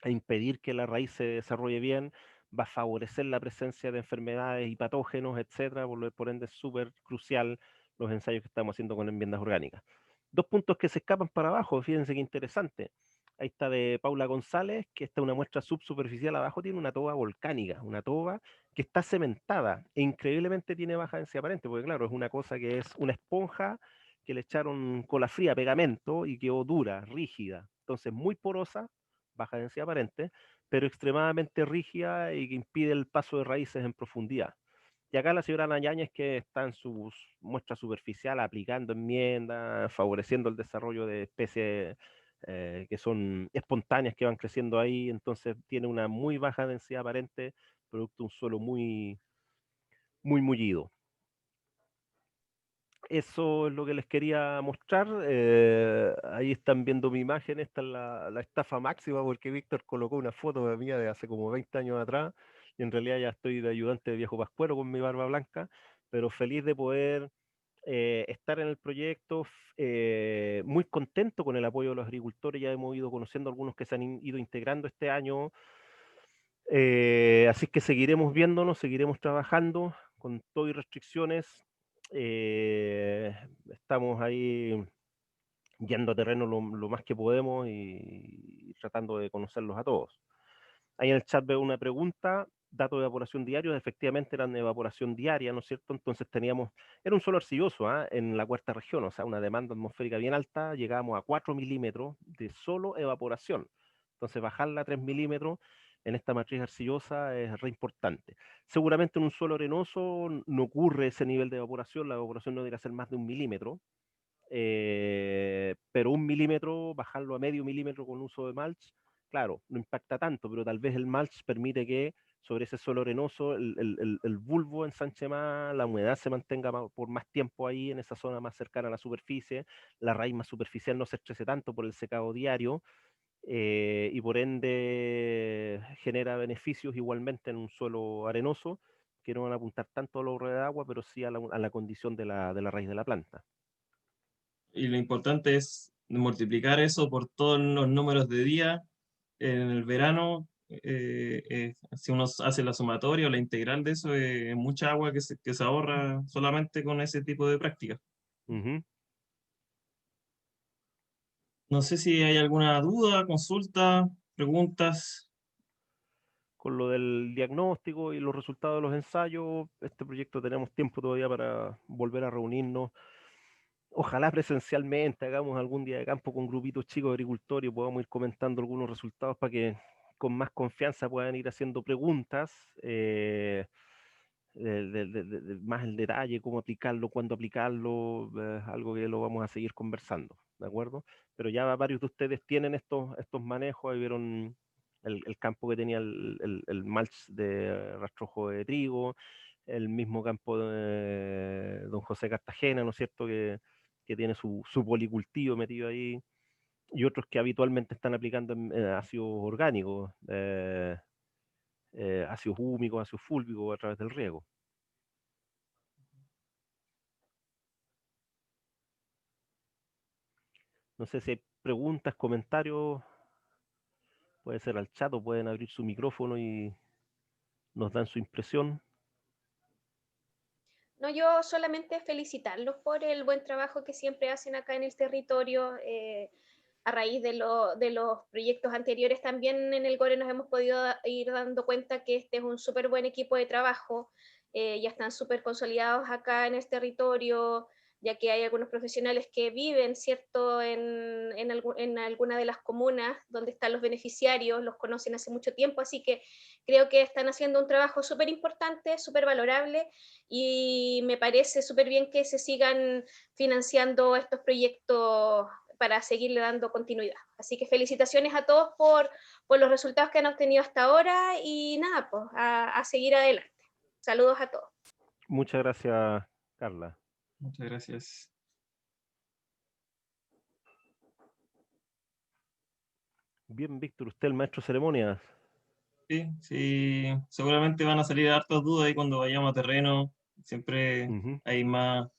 a impedir que la raíz se desarrolle bien, va a favorecer la presencia de enfermedades y patógenos, etcétera. Por ende es súper crucial los ensayos que estamos haciendo con enmiendas orgánicas. Dos puntos que se escapan para abajo, fíjense qué interesante. Ahí está de Paula González, que está una muestra subsuperficial abajo, tiene una toba volcánica, una toba que está cementada e increíblemente tiene baja densidad aparente, porque claro, es una cosa que es una esponja que le echaron cola fría, pegamento, y quedó dura, rígida, entonces muy porosa, baja densidad aparente, pero extremadamente rígida y que impide el paso de raíces en profundidad. Y acá la señora Nayañez, que está en su muestra superficial aplicando enmiendas, favoreciendo el desarrollo de especies que son espontáneas, que van creciendo ahí, entonces tiene una muy baja densidad aparente, producto de un suelo muy mullido. Eso es lo que les quería mostrar. Ahí están viendo mi imagen. Esta es la estafa máxima porque Víctor colocó una foto mía de hace como 20 años atrás y en realidad ya estoy de ayudante de viejo pascuero con mi barba blanca, pero feliz de poder estar en el proyecto, muy contento con el apoyo de los agricultores. Ya hemos ido conociendo algunos que se han ido integrando este año. Así que seguiremos viéndonos, seguiremos trabajando con todo y restricciones. Estamos ahí yendo a terreno lo más que podemos y tratando de conocerlos a todos. Ahí en el chat veo una pregunta, datos de evaporación diarios, efectivamente eran de evaporación diaria, ¿no es cierto? Entonces era un suelo arcilloso en la cuarta región, o sea, una demanda atmosférica bien alta, llegábamos a 4 milímetros de solo evaporación. Entonces bajarla a 3 milímetros en esta matriz arcillosa es re importante. Seguramente en un suelo arenoso no ocurre ese nivel de evaporación, la evaporación no debería ser más de 1 milímetro, pero 1 milímetro, bajarlo a medio milímetro con uso de mulch, claro, no impacta tanto, pero tal vez el mulch permite que sobre ese suelo arenoso, el bulbo ensanche más, la humedad se mantenga por más tiempo ahí en esa zona más cercana a la superficie, la raíz más superficial no se estrese tanto por el secado diario, y por ende genera beneficios igualmente en un suelo arenoso, que no van a apuntar tanto al ahorro de agua, pero sí a la condición de la raíz de la planta. Y lo importante es multiplicar eso por todos los números de día en el verano. Si uno hace la sumatoria o la integral de eso, es mucha agua que se ahorra solamente con ese tipo de prácticas. Ujú. No sé si hay alguna duda, consulta, preguntas. Con lo del diagnóstico y los resultados de los ensayos, este proyecto tenemos tiempo todavía para volver a reunirnos. Ojalá presencialmente hagamos algún día de campo con grupitos chicos de agricultores y podamos ir comentando algunos resultados para que con más confianza puedan ir haciendo preguntas, más el detalle, cómo aplicarlo, cuándo aplicarlo, algo que lo vamos a seguir conversando, ¿de acuerdo? Pero ya varios de ustedes tienen estos manejos, ahí vieron el campo que tenía el mulch de rastrojo de trigo, el mismo campo de don José Cartagena, ¿no es cierto?, que tiene su policultivo metido ahí, y otros que habitualmente están aplicando ácidos orgánicos, ácidos húmicos, ácidos fúlvicos a través del riego. No sé si hay preguntas, comentarios, puede ser al chat o pueden abrir su micrófono y nos dan su impresión. No, yo solamente felicitarlos por el buen trabajo que siempre hacen acá en el territorio. A raíz de los proyectos anteriores también en el GORE nos hemos podido ir dando cuenta que este es un súper buen equipo de trabajo. Ya están súper consolidados acá en el territorio, ya que hay algunos profesionales que viven, ¿cierto?, en alguna de las comunas donde están los beneficiarios, los conocen hace mucho tiempo, así que creo que están haciendo un trabajo súper importante, súper valorable, y me parece súper bien que se sigan financiando estos proyectos para seguirle dando continuidad. Así que felicitaciones a todos por los resultados que han obtenido hasta ahora y nada, pues a seguir adelante. Saludos a todos. Muchas gracias, Carla. Muchas gracias. Bien, Víctor, usted el maestro de ceremonias. Sí, sí, seguramente van a salir hartas dudas ahí cuando vayamos a terreno. Siempre hay más,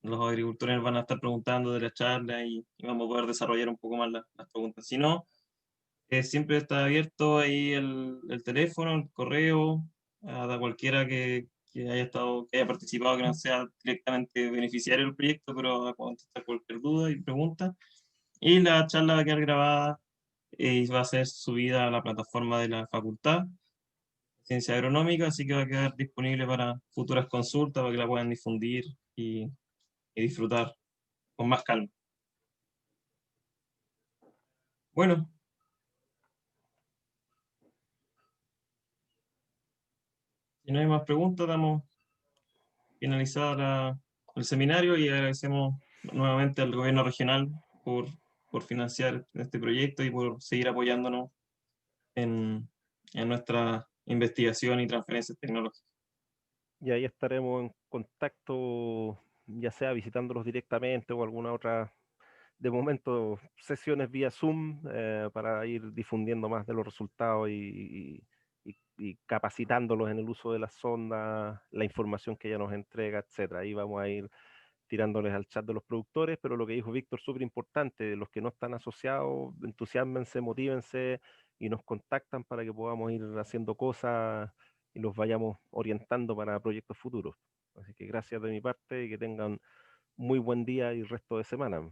los agricultores van a estar preguntando de la charla y vamos a poder desarrollar un poco más las preguntas. Si no, siempre está abierto ahí el teléfono, el correo, a cualquiera que haya estado, que haya participado, que no sea directamente beneficiario del proyecto, pero a contestar cualquier duda y pregunta. Y la charla va a quedar grabada y va a ser subida a la plataforma de la facultad Ciencia Agronómica, así que va a quedar disponible para futuras consultas, para que la puedan difundir y disfrutar con más calma. Bueno, si no hay más preguntas, damos finalizada el seminario y agradecemos nuevamente al gobierno regional por financiar este proyecto y por seguir apoyándonos en nuestra investigación y transferencias tecnológicas. Y ahí estaremos en contacto, ya sea visitándolos directamente o alguna otra, de momento, sesiones vía Zoom, para ir difundiendo más de los resultados y capacitándolos en el uso de las sondas, la información que ella nos entrega, etcétera. Ahí vamos a ir tirándoles al chat de los productores, pero lo que dijo Víctor, súper importante, los que no están asociados, entusiasmense, motívense y nos contactan para que podamos ir haciendo cosas y los vayamos orientando para proyectos futuros. Así que gracias de mi parte y que tengan muy buen día y resto de semana.